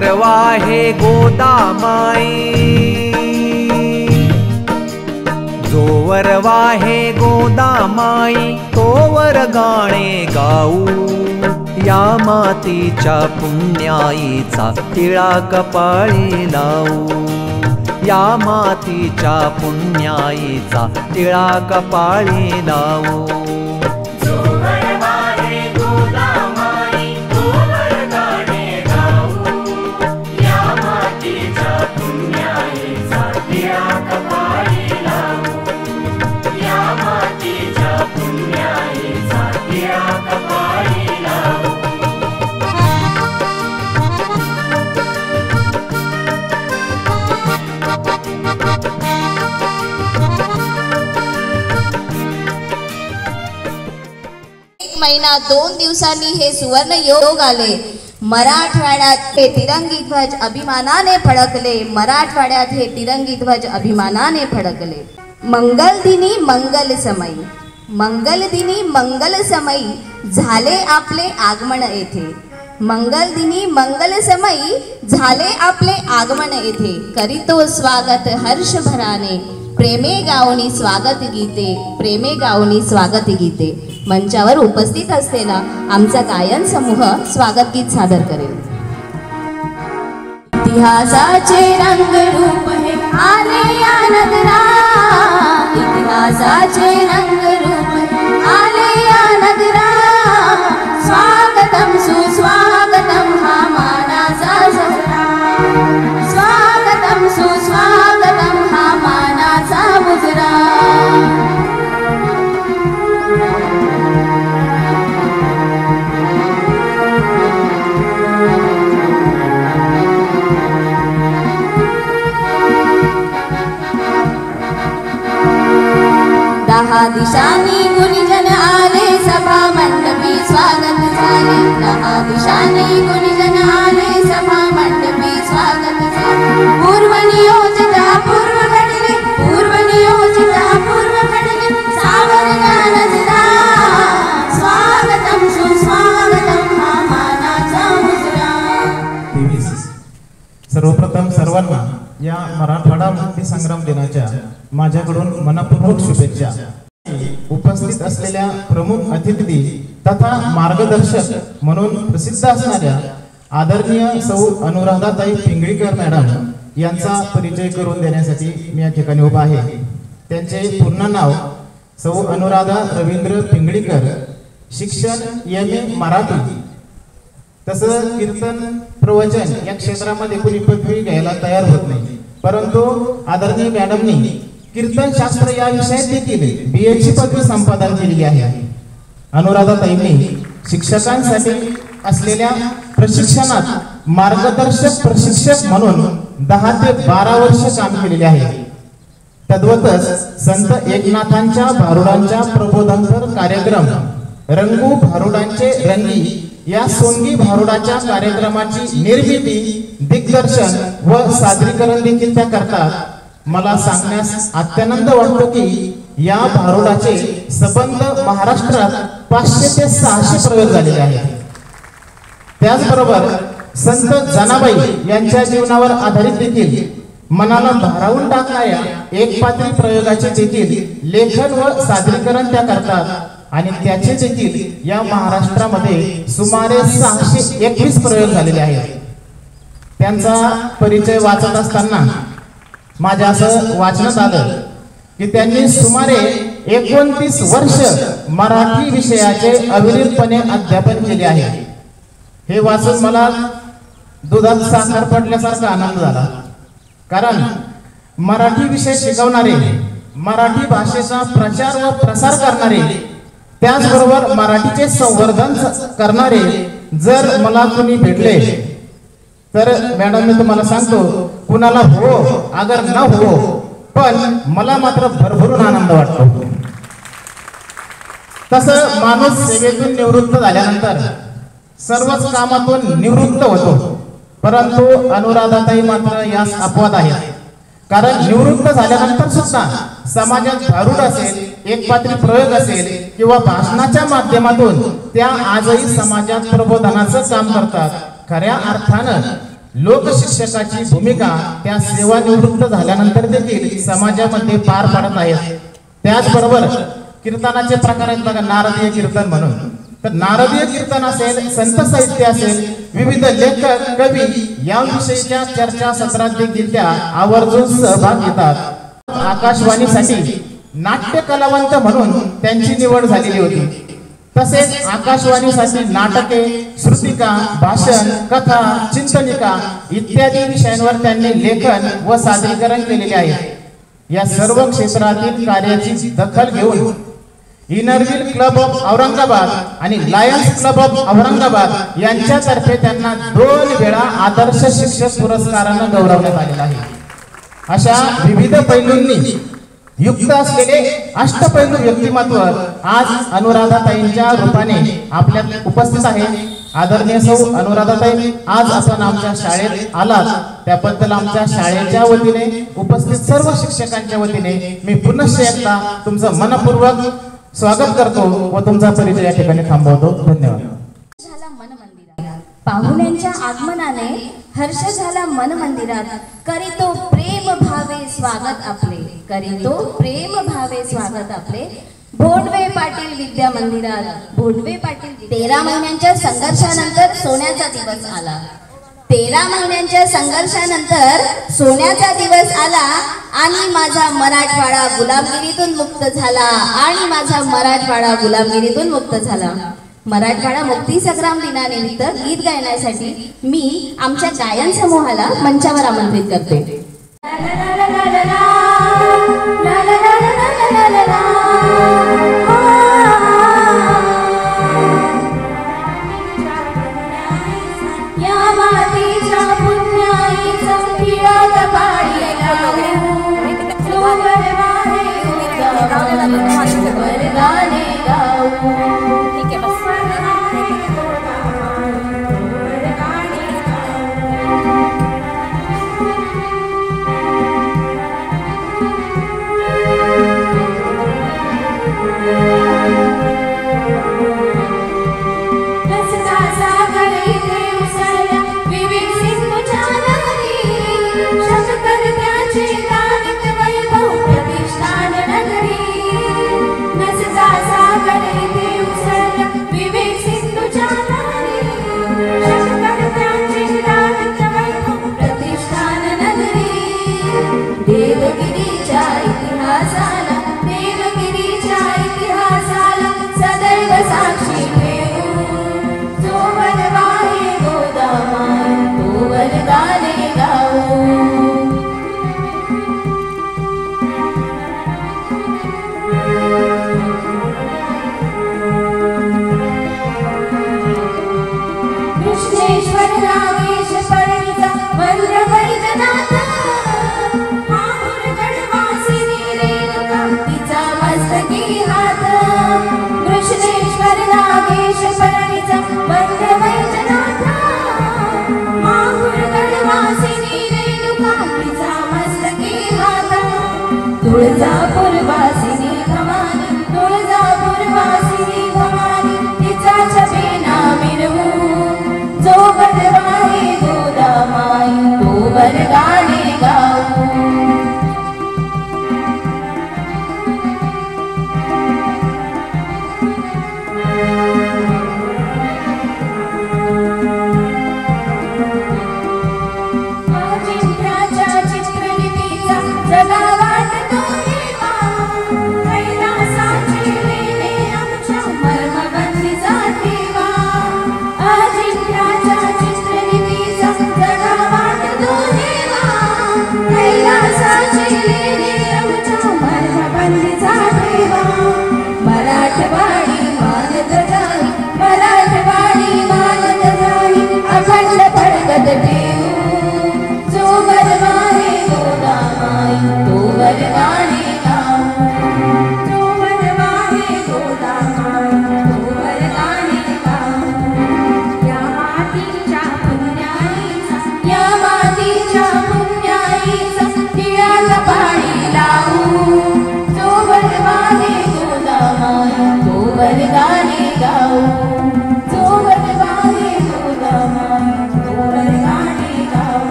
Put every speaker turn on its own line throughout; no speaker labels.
जोवर वाहे गोदामाई, जोवर वाहे गोदामाई तोवर गाणे गाऊ, या मातीच्या पुण्याईचा टिळा कपाळी लावू, या मातीच्या पुण्याईचा टिळा कपाळी लावू।
महिना 2 दिवसांनी हे सुवर्ण योग आले। मराठवाड्यात हे तिरंगी ध्वज अभिमानाने फडकले, मराठवाड्यात हे तिरंगी ध्वज अभिमानाने फडकले। मंगलदिनी मंगल समयी, मंगलदिनी मंगल समयी झाले आपले आगमन येथे, मंगलदिनी मंगल समयी झाले आपले आगमन येथे। करीतो स्वागत हर्षभराने, प्रेमे गाऊनी स्वागत गीते, प्रेमे गाऊनी स्वागत गीते। मंचावर उपस्थित असलेला आमचा गायन समूह स्वागत गीत सादर करेल। इतिहासाचे रंग रूप हे आले या नगरात, इतिहासाचे रंग रूप हे आले या नगरात। स्वागतम सुस्वागतम हा मानाचा मुजरा, स्वागतम सुस्वागतम हा मानाचा मुजरा। दहा दिशांनी गुणीजन आले, सभा मंडपी स्वागत झाले, दहा दिशांनी गुणीजन आले, सभा मंडपी स्वागत झाले। पूर्व नियोजित अपूर्व घडले, पूर्व नियोजित अपूर्व घडले, सावरला नजरा। स्वागतम सुस्वागतम हा मानाचा मुजरा।
सर्वप्रथम सर्वांना या मराठवाडा मुक्ती संग्राम दिनाच्या माझ्याकडून मनपूर्वक शुभेच्छा। उपस्थित असलेल्या प्रमुख अतिथी तथा मार्गदर्शक म्हणून प्रसिद्ध असणाऱ्या आदरणीय सौ अनुराधाताई पिंगळीकर मॅडम यांचा परिचय करून देण्यासाठी मी या ठिकाणी उभा आहे। त्यांचे पूर्ण नाव सौ अनुराधा रवींद्र पिंगळीकर, शिक्षण MA मराठी, तसं कीर्तन प्रवचन या क्षेत्रामध्ये कोणी पदवी घ्यायला तयार होत नाही, परंतु आदरणीय मॅडमनी कीर्तनशास्त्र या विषयात देखील BA ची पदवी संपादन केलेली आहे। अनुराधाताईंनी शिक्षकांसाठी असलेल्या प्रशिक्षणात मार्गदर्शक प्रशिक्षक म्हणून 10 ते 12 वर्ष काम केलेले आहे। तद्वतच संत एकनाथांच्या भारुडांच्या प्रबोधनपर कार्यक्रम रंगू भारुडांचे रंगी या सोंगी भारुडाच्या कार्यक्रमाची निर्मिती, दिग्दर्शन व सादरीकरण देखील त्या करतात। मला सांगण्यास अत्यानंद वाटतो की या भारुडाचे संबंध महाराष्ट्रात 500 ते 600 प्रयोग झालेले आहेत। त्याचबरोबर संत जनाबाई यांच्या जीवनावर आधारित देखील मनाला भारावून टाकणाऱ्या एकपात्री प्रयोगाचे देखील लेखन व सादरीकरण त्या करतात आणि त्याचे देखील या महाराष्ट्रामध्ये सुमारे 621 प्रयोग झालेले आहेत। त्यांचा परिचय वाचत असताना माझ्या असं वाचनात आलं की त्यांनी सुमारे 29 वर्ष मराठी विषयाचे अविरतपणे अध्यापन केले आहे। हे वाचून मला दुधात साखर पडल्यासारखा आनंद झाला, कारण मराठी विषय शिकवणारे, मराठी भाषेचा प्रचार व प्रसार करणारे, त्याचबरोबर मराठीचे संवर्धन करणारे जर मला कोणी भेटले तर मॅडम मी तुम्हाला सांगतो, कुणाला हो अगर न हो, पण मला मात्र भरभरून आनंद वाटतो। तसं माणूस सेवेतून निवृत्त झाल्यानंतर सर्वच कामातून निवृत्त होतो, परंतु अनुराधाताई मात्र यास अपवाद आहेत। कारण निवृत्त झाल्यानंतर सुद्धा समाजात भारूड असेल, एकपात्री प्रयोग असेल किंवा भाषणाच्या माध्यमातून त्या आजही समाजात प्रबोधनाचं काम करतात। खऱ्या अर्थानं लोकशिक्षकाची भूमिका त्या सेवानिवृत्त झाल्यानंतर देखील समाजामध्ये पार पाडत आहेत. त्याचबरोबर कीर्तनाचे प्रकार आहेत बघा, नारदीय कीर्तन म्हणून. तर नारदीय कीर्तन असेल, संत साहित्य असेल, विविध लेखक कवी याविषयीच्या चर्चा सत्रात देखील त्या आवर्जून सहभाग घेतात. आकाशवाणीसाठी नाट्य कलावंत म्हणून त्यांची निवड झालेली होती. तसेच आकाशवाणीसाठी नाटके, श्रुतिका, भाषण, कथा, चिंतनिका इत्यादी विषयांवर त्यांनी लेखन व सादरीकरण केलेले आहे. या सर्व क्षेत्रातील कार्याची दखल घेऊन इनरव्हील क्लब ऑफ औरंगाबाद आणि लायन्स क्लब ऑफ औरंगाबाद यांच्यातर्फे त्यांना 2 वेळा आदर्श शिक्षक पुरस्काराने गौरवण्यात आलेला आहे. अशा विविध पैलूंनी युक्त असलेले अष्टपैलू व्यक्तिमत्व आज अनुराधाताईंच्या रूपाने आपल्यात उपस्थित आहे. आदरणीय सौ अनुराधाताई, आज आपण आमच्या शाळेत आलात त्याबद्दल आमच्या शाळेच्या वतीने, उपस्थित सर्व शिक्षकांच्या वतीने मी पुनश्च एकदा तुमचं मनपूर्वक स्वागत करतो व तुमचा परिचय या ठिकाणी थांबवतो. धन्यवाद.
पाहुण्यांच्या आगमनाने हर्ष झाला मन मंदिरात, करीतो प्रेम भावे स्वागत आपले, करीतो प्रेम भावे स्वागत आपले. भोंडवे पाटील विद्या मंदिरात, भोंडवे पाटील. 13 महिन्यांच्या संघर्षानंतर सोन्याचा दिवस आला. 13 महिन्यांच्या संघर्षानंतर सोन्याचा दिवस आला आणि माझा मराठवाडा गुलामगिरीतून मुक्त झाला, आणि माझा मराठवाडा गुलामगिरीतून मुक्त झाला. मराठवाडा मुक्ती संग्राम दिनानिमित्त गीत गायण्यासाठी मी आमच्या गायन समूहाला मंचावर आमंत्रित करते.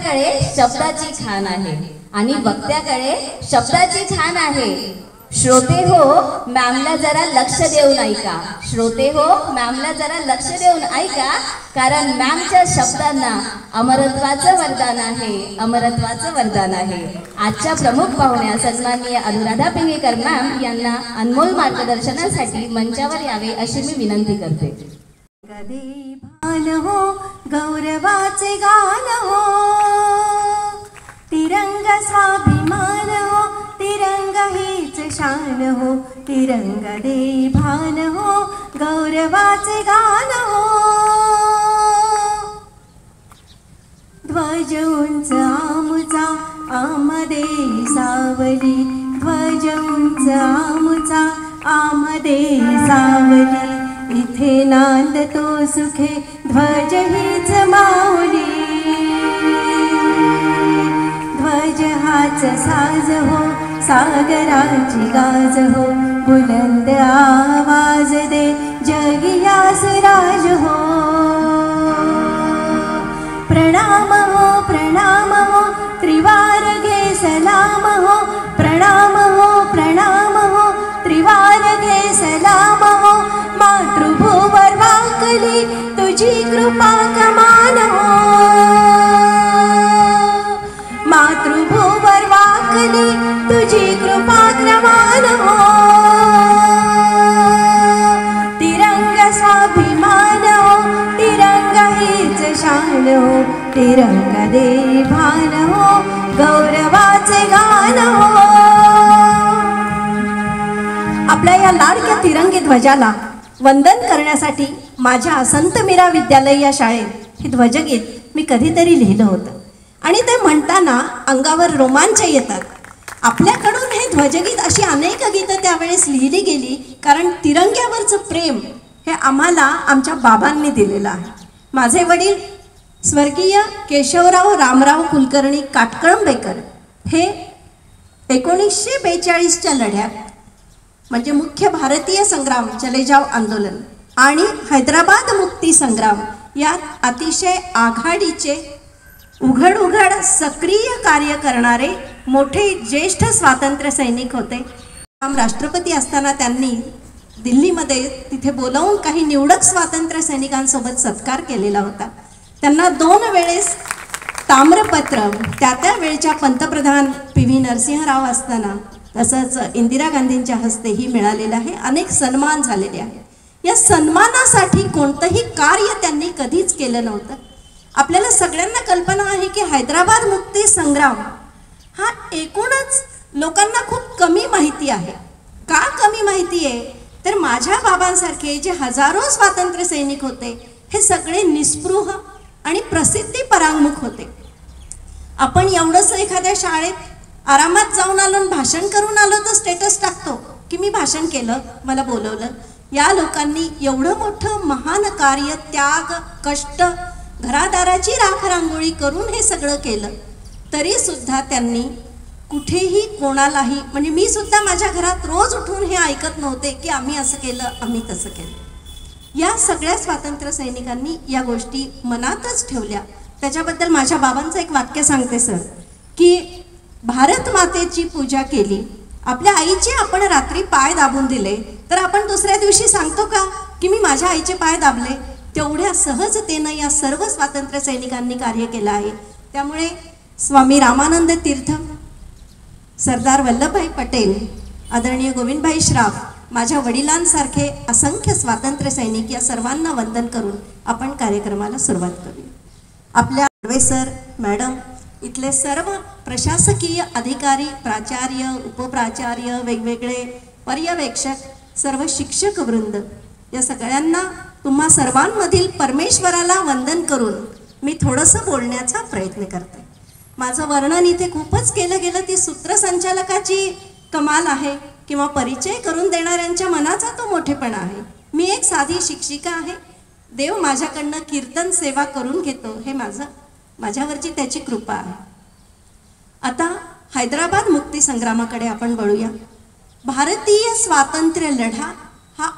श्रोत्याकडे शब्दाची खाण आहे आणि वक्त्याकडे शब्दाची खाण आहे. श्रोते हो, मॅमला जरा लक्ष देऊन ऐका. श्रोते हो, मॅमला जरा लक्ष देऊन ऐका, कारण मॅमच्या शब्दांना अमरत्वाचं वरदान आहे, अमरत्वाचं वरदान आहे. आजच्या प्रमुख पाहुण्या सन्माननीय अनुराधा पिंगेकर मॅम यांना अनमोल मार्गदर्शनासाठी मंचावर यावे अशी मी विनंती करते.
गदे भान हो, गौरवाचे गान हो, तिरंग स्वाभिमान हो, तिरंग हीच शान हो, तिरंग दे भान हो, गौरवाचे गान हो. ध्वज उंच आमुचा आमदे सावली, ध्वज उंच आमुचा आमदे सावली, इथे नांदतो सुखे ध्वज हीच माऊली. ध्वज हाच साज हो, सागराची गाज हो, बुलंद आवाज दे जगियास राज हो. प्रणाम हो, प्रणाम हो, त्रिवार घे सलाम हो, प्रणाम हो, प्रणाम हो, त्रिवार घे सलाम हो. मातृभूवर वाकली तुझी कृपा कमान हो, मातृभूवर वाकली तुझी कृपा क्रमान हो. तिरंग स्वाभिमान हो, तिरंग हीच शान हो, तिरंग दे भान हो, गौरवाचे गान हो. आपल्या या लाडक्या तिरंगी ध्वजाला वंदन करण्यासाठी माझ्या संत मीरा विद्यालय या शाळेत हे ध्वजगीत मी कधीतरी लिहिलं होतं आणि ते म्हणताना अंगावर रोमांच येतात. आपल्याकडून हे ध्वजगीत अशी अनेक गीतं त्यावेळेस लिहिली गेली, कारण तिरंग्यावरचं प्रेम हे आम्हाला आमच्या बाबांनी दिलेलं आहे. माझे वडील स्वर्गीय केशवराव रामराव कुलकर्णी काटकळंबेकर हे 1942च्या लढ्यात म्हणजे मुख्य भारतीय संग्राम चलेजाव आंदोलन आणि हैदराबाद मुक्ती संग्राम यात अतिशय आघाडीचे उघड सक्रिय कार्य करणारे मोठे ज्येष्ठ स्वातंत्र्य सैनिक होते. राष्ट्रपती असताना त्यांनी दिल्लीमध्ये तिथे बोलावून काही निवडक स्वातंत्र्य सैनिकांसोबत सत्कार केलेला होता. त्यांना 2 वेळेस ताम्रपत्र त्या वेळच्या पंतप्रधान PV नरसिंहराव असताना तसंच इंदिरा गांधींच्या हस्तेही मिळालेलं आहे. अनेक सन्मान झालेले आहेत. या सन्मानासाठी कोणतंही कार्य त्यांनी कधीच केलं नव्हतं. आपल्याला सगळ्यांना कल्पना आहे की हैदराबाद मुक्ती संग्राम हा एकूणच लोकांना खूप कमी माहिती आहे. का कमी माहिती आहे तर माझ्या बाबांसारखे जे हजारो स्वातंत्र्य सैनिक होते हे सगळे निस्पृह आणि प्रसिद्धी परांगमुख होते. आपण एवढंसं एखाद्या शाळेत आरामात जाऊन आलो, भाषण करून आलो तर स्टेटस टाकतो की मी भाषण केलं, मला बोलवलं. या लोकांनी एवढं मोठं महान कार्य, त्याग, कष्ट, घरादाराची राख रांगोळी करून हे सगळं केलं तरी सुद्धा त्यांनी कुठेही कोणालाही, म्हणजे मी सुद्धा माझ्या घरात रोज उठून हे ऐकत नव्हते की आम्ही असं केलं, आम्ही तसं केलं. या सगळ्या स्वातंत्र्य सैनिकांनी या गोष्टी मनातच ठेवल्या. त्याच्याबद्दल माझ्या बाबांचं एक वाक्य सांगते सर, की भारत मातेची पूजा केली, आपल्या आईचे आपण रात्री पाय दाबून दिले तर आपण दुसऱ्या दिवशी सांगतो का की मी माझ्या आईचे पाय दाबले? तेवढ्या सहजतेनं या सर्व स्वातंत्र्य सैनिकांनी कार्य केलं आहे. त्यामुळे स्वामी रामानंद तीर्थ, सरदार वल्लभभाई पटेल, आदरणीय गोविंदभाई श्राफ, माझ्या वडिलांसारखे असंख्य स्वातंत्र्य सैनिक या सर्वांना वंदन करून आपण कार्यक्रमाला सुरुवात करूया. आपल्या सर, मॅडम, इथले सर्व प्रशासकीय अधिकारी, प्राचार्य, उपप्राचार्य, वेगवेगळे पर्यवेक्षक, सर्व शिक्षक वृंद, या सगळ्यांना तुम्हा सर्वांमधील परमेश्वराला वंदन करून मी थोडंसं बोलण्याचा प्रयत्न करते. माझं वर्णन इथे खूपच केलं गेलं, ती सूत्रसंचालकाची कमाल आहे किंवा परिचय करून देणाऱ्यांच्या मनाचा तो मोठेपणा आहे. मी एक साधी शिक्षिका आहे. देव माझ्याकडनं कीर्तन सेवा करून घेतो, हे माझ्यावरची त्याची कृपा आहे. आता हैदराबाद मुक्ती संग्रामाकडे आपण वळूया. भारतीय स्वातंत्र्य लढा हा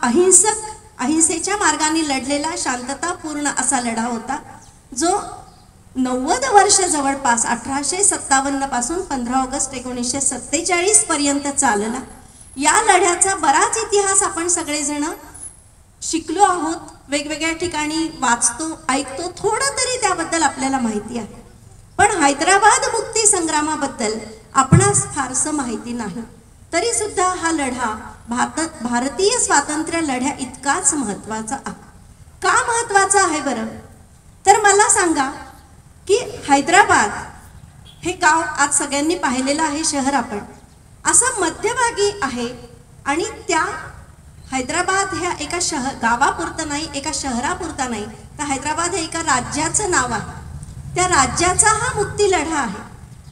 अहिंसेच्या मार्गाने लढलेला शांततापूर्ण असा लढा होता, जो 90 वर्ष जवळपास 1857 पासून 15 ऑगस्ट 1947 पर्यंत चालला. या लढ्याचा बराच इतिहास आपण सगळेजण शिकलो आहोत, वेगवेगळ्या ठिकाणी वाचतो, ऐकतो, थोडं तरी त्याबद्दल आपल्याला माहिती आहे. पण हैदराबाद मुक्ती संग्रामाबद्दल आपणास फारसं माहिती नाही. तरी सुद्धा हा लढा भारतीय स्वातंत्र्य लढ्या इतकाच महत्त्वाचा आहे. का महत्त्वाचा आहे बरं? तर मला सांगा की हैदराबाद हे गाव आज सगळ्यांनी पाहिलेलं आहे, शहर आपण असं मध्यभागी आहे. आणि त्या हैदराबाद ह्या एका गावापुरतं नाही, एका शहरापुरता नाही, तर हैदराबाद हे एका राज्याचं नाव आहे. त्या राज्याचा हा मुक्ती लढा आहे.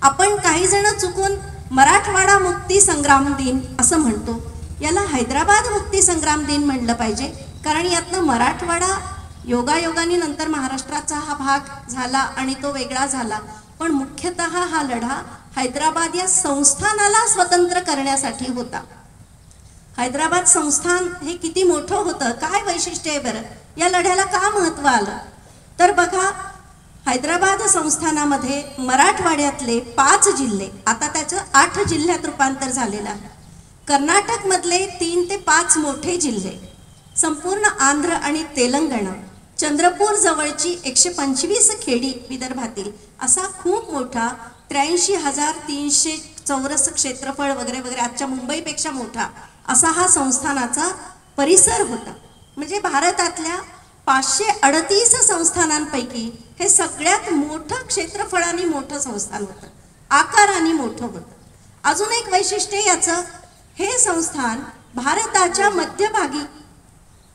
आपण काही जण चुकून मराठवाडा मुक्ती संग्राम दिन असं म्हणतो. याला हैदराबाद मुक्ती संग्राम दिन म्हणलं पाहिजे, कारण यातनं मराठवाडा योगायोगाने नंतर महाराष्ट्राचा हा भाग झाला आणि तो वेगळा झाला. पण मुख्यतः हा लढा हैदराबाद या संस्थानाला स्वतंत्र करण्यासाठी होता. हैदराबाद संस्थान हे किती मोठं होतं, काय वैशिष्ट्य आहे बरं, या लढ्याला का महत्त्व आलं? तर बघा, हैदराबाद संस्थानामध्ये मराठवाड्यातले 5 जिल्हे, आता त्याचं 8 जिल्ह्यात रूपांतर झालेलं आहे. कर्नाटकमधले 3 ते 5 मोठे जिल्हे, संपूर्ण आंध्र आणि तेलंगणा, चंद्रपूर जवळची 125 खेडी विदर्भातील असा खूप मोठा 83,300 चौरस क्षेत्रफळ वगैरे वगैरे, आजच्या मुंबईपेक्षा मोठा असा हा संस्थानाचा परिसर होता. म्हणजे भारतातल्या 538 संस्थानांपैकी हे सगळ्यात मोठं क्षेत्रफळाने मोठं संस्थान होतं, आकाराने मोठं होतं. अजून एक वैशिष्ट्य याचं, हे संस्थान भारताच्या मध्यभागी,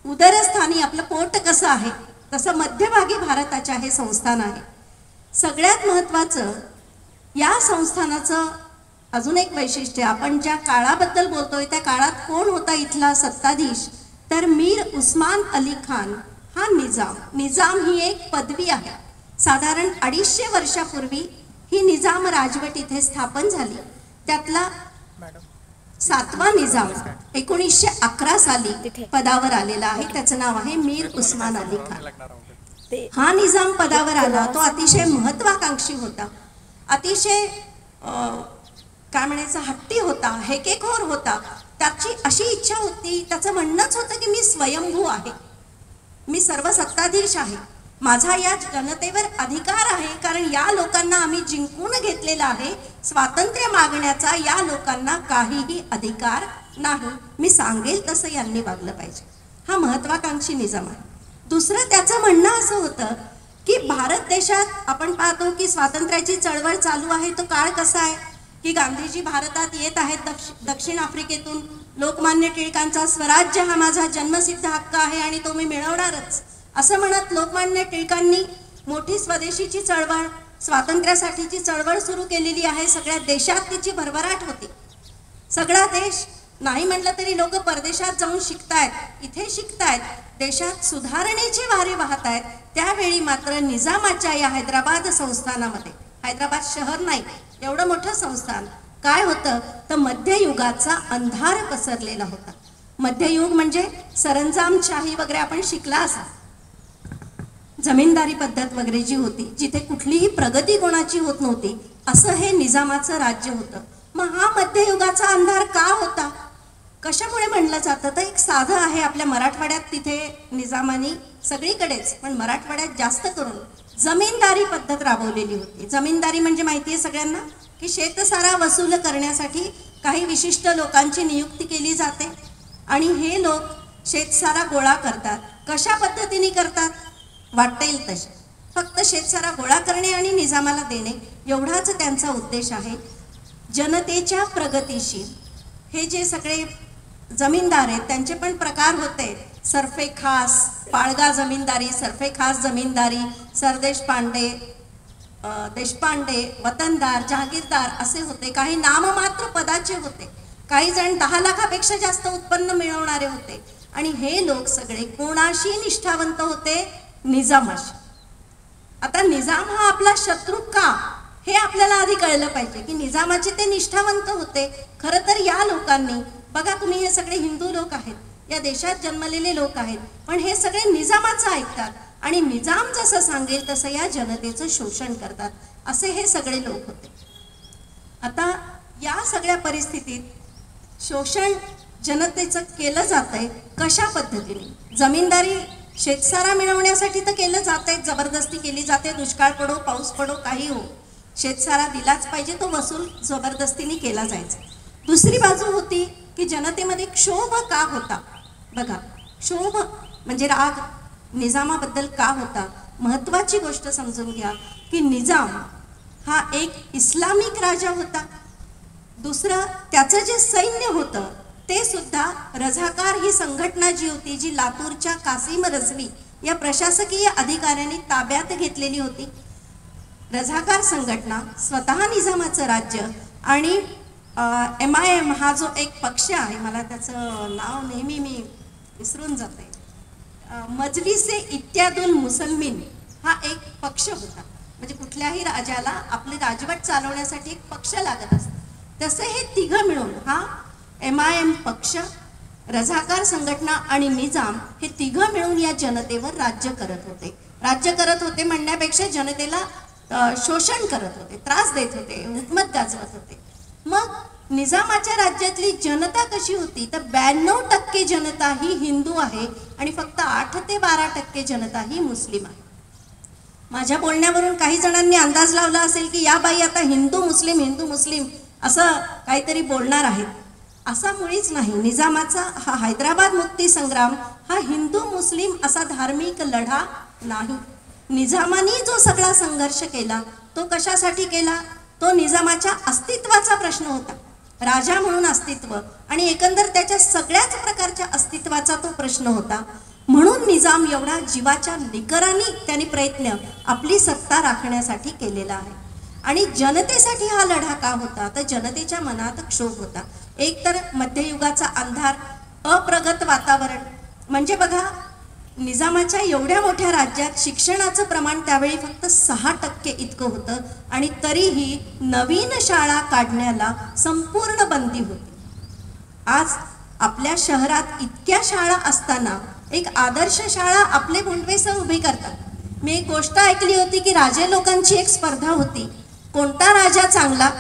उदरस्थानी आपलं पोट कसं आहे तसं मध्यभागी भारताच्या हे संस्थान आहे. सगळ्यात महत्त्वाचं या संस्थानाचं अजून एक वैशिष्ट्य, आपण ज्या काळाबद्दल बोलतोय त्या काळात कोण होता इथला सत्ताधीश, तर मीर उस्मान अली खान हा निजाम. निजाम ही एक पदवी आहे. साधारण 250 वर्षापूर्वी ही निजाम राजवट इथे स्थापन झाली. त्यातला 7वा निजाम 1911 साली पदावर आलेला आहे. त्याचं नाव आहे मीर उस्मान अली खान. हा निजाम पदावर आला, तो अतिशय महत्वाकांक्षी होता, अतिशय काय म्हणायचं हट्टी होता, हेकेखोर होता. त्याची अशी इच्छा होती, त्याचं म्हणणंच होतं की मी स्वयंभू आहे, मी सर्व सत्ताधीश आहे, माझा या जनतेवर अधिकार आहे, कारण या लोकांना आम्ही जिंकून घेतलेला आहे. स्वातंत्र्य मागण्याचा या लोकांना काहीही अधिकार नाही, मी सांगेल तसं यांनी वागलं पाहिजे. हा महत्वाकांक्षी निजाम आहे. दुसरं त्याचं म्हणणं असं होतं की भारत देशात आपण पाहतो की स्वातंत्र्याची चळवळ चालू आहे. तो काळ कसा आहे की गांधीजी भारतात येत आहेत दक्षिण आफ्रिकेतून. लोकमान्य टिळकांचा स्वराज्य हा माझा जन्मसिद्ध हक्क आहे आणि तो मी मिळवणारच असं म्हणत लोकमान्य टिळकांनी मोठी स्वदेशीची चळवळ, स्वातंत्र्यासाठीची चळवळ सुरू केलेली आहे. सगळ्या देशात तिची भरभराट होती. सगळा देश नाही म्हटलं तरी लोक परदेशात जाऊन शिकतायत, इथे शिकतायत, देशात सुधारणेची वारे वाहत आहेत. त्यावेळी मात्र निजामाच्या या हैदराबाद संस्थानामध्ये, हैदराबाद शहर नाही, एवढं मोठं संस्थान, काय होतं तर मध्ययुगाचा अंधार पसरलेला होता. मध्ययुग म्हणजे सरंजामशाही वगैरे आपण शिकला असा, जमीनदारी पद्धत वगैरे जी होती, जिथे कुठलीही प्रगती कोणाची होत नव्हती, असं हे निजामाचं राज्य होतं. मग हा मध्ययुगाचा अंधार का होता, कशामुळे म्हणलं जातं तर एक साधं आहे. आपल्या मराठवाड्यात तिथे निजामानी सगळीकडेच पण मराठवाड्यात जास्त करून जमीनदारी पद्धत राबवलेली होती. जमीनदारी म्हणजे माहिती आहे सगळ्यांना की शेतसारा वसूल करण्यासाठी काही विशिष्ट लोकांची नियुक्ती केली जाते आणि हे लोक शेतसारा गोळा करतात. कशा पद्धतीने करतात, वाटता येईल तसे, फक्त शेतसारा गोळा करणे आणि निजामाला देणे एवढाच त्यांचा उद्देश आहे. जनतेच्या प्रगतीशील हे जे सगळे जमीनदार आहेत त्यांचे पण प्रकार होते. सरफेखास, पाळगा जमीनदारी, सरफेखास जमीनदारी, सरदेशपांडे, देशपांडे, वतनदार, जहागीरदार असे होते. काही नाममात्र पदाचे होते, काही जण 10 लाखापेक्षा जास्त उत्पन्न मिळवणारे होते. आणि हे लोक सगळे कोणाशी निष्ठावंत होते, निजामाशी. आता निजाम हा आपला शत्रू का, हे आपल्याला आधी कळलं पाहिजे की निजामाचे ते निष्ठावंत होते. खरं तर या लोकांनी बघा, तुम्ही हे सगळे हिंदू लोक आहेत, या देशात जन्मलेले लोक आहेत, पण हे सगळे निजामाचं ऐकतात. आणि निजाम जसं सांगेल तसं या जनतेचं शोषण करतात, असे हे सगळे लोक होते. आता या सगळ्या परिस्थितीत शोषण जनतेचं केलं जातंय कशा पद्धतीने? जमीनदारी शेतसारा मिळवण्यासाठी तर केलं जातंय, जबरदस्ती केली जाते, दुष्काळ पडो पाऊस पडो काही हो, शेतसारा दिलाच पाहिजे, तो वसूल जबरदस्तीने केला जायचा. दुसरी बाजू होती की जनतेमध्ये क्षोभ का होता? बघा, क्षोभ म्हणजे राग निजामाबद्दल का होता? महत्त्वाची गोष्ट समजून घ्या की निजाम हा एक इस्लामिक राजा होता. दुसरं, त्याचं जे सैन्य होतं ते सुद्धा रझाकार ही संघटना जी होती, जी लातूरच्या कासिम रझवी या प्रशासकीय अधिकाऱ्यांनी ताब्यात घेतलेली होती. रझाकार संघटना स्वतः निजामाचं राज्य आणि MIM हा जो एक पक्ष आहे, मला त्याचं नाव नेहमी मी विसरून जाते, मजलिसे इत्यादुल मुसलमीन हा एक पक्ष होता. म्हणजे कुठल्याही राजाला आपले राजवट चालवण्यासाठी एक पक्ष लागत असतो. तसे हे तिघं मिळून हा MIM पक्ष, रझाकार संघटना आणि निजाम हे तिघं मिळून या जनतेवर राज्य करत होते. राज्य करत होते म्हणण्यापेक्षा जनतेला शोषण करत होते, त्रास देत होते, हुकूमत गाजवत होते. मग निजामाच्या राज्यातली जनता कशी होती? तर 92% जनता ही हिंदू आहे आणि फक्त 8 ते 12% जनता ही मुस्लिम आहे. माझ्या बोलण्यावरून काही जणांनी अंदाज लावला असेल की या बाई आता हिंदू मुस्लिम असं काहीतरी बोलणार आहेत. असा मुळीच नाही. निजामाचा हा हैदराबाद मुक्ती संग्राम हा हिंदू मुस्लिम असा धार्मिक लढा नाही. निजामाने जो सगळा संघर्ष केला तो कशासाठी केला? तो निजामाच्या अस्तित्वाचा प्रश्न होता. राजा म्हणून अस्तित्व आणि एकंदर त्याच्या सगळ्याच प्रकारच्या अस्तित्वाचा तो प्रश्न होता. म्हणून निजाम एवढा जीवाच्या निकराने त्यांनी प्रयत्न आपली सत्ता राखण्यासाठी केलेला आहे. आणि जनतेसाठी हा लढा का होता? तर जनतेच्या मनात क्षोभ होता. एक तर मध्ययुगाचा अंधार, अप्रगत वातावरण. म्हणजे बघा, निजामाच्या एवढ्या मोठ्या राज्यात शिक्षणाचं प्रमाण त्यावेळी फक्त 6% इतकं होतं आणि तरीही नवीन शाळा काढण्याला संपूर्ण बंदी होती. आज आपल्या शहरात इतक्या शाळा असताना एक आदर्श शाळा आपले मुंडवेसर उभी करतात. मी एक गोष्ट ऐकली होती की राजे लोकांची एक स्पर्धा होती, कोणता राजा चांगला.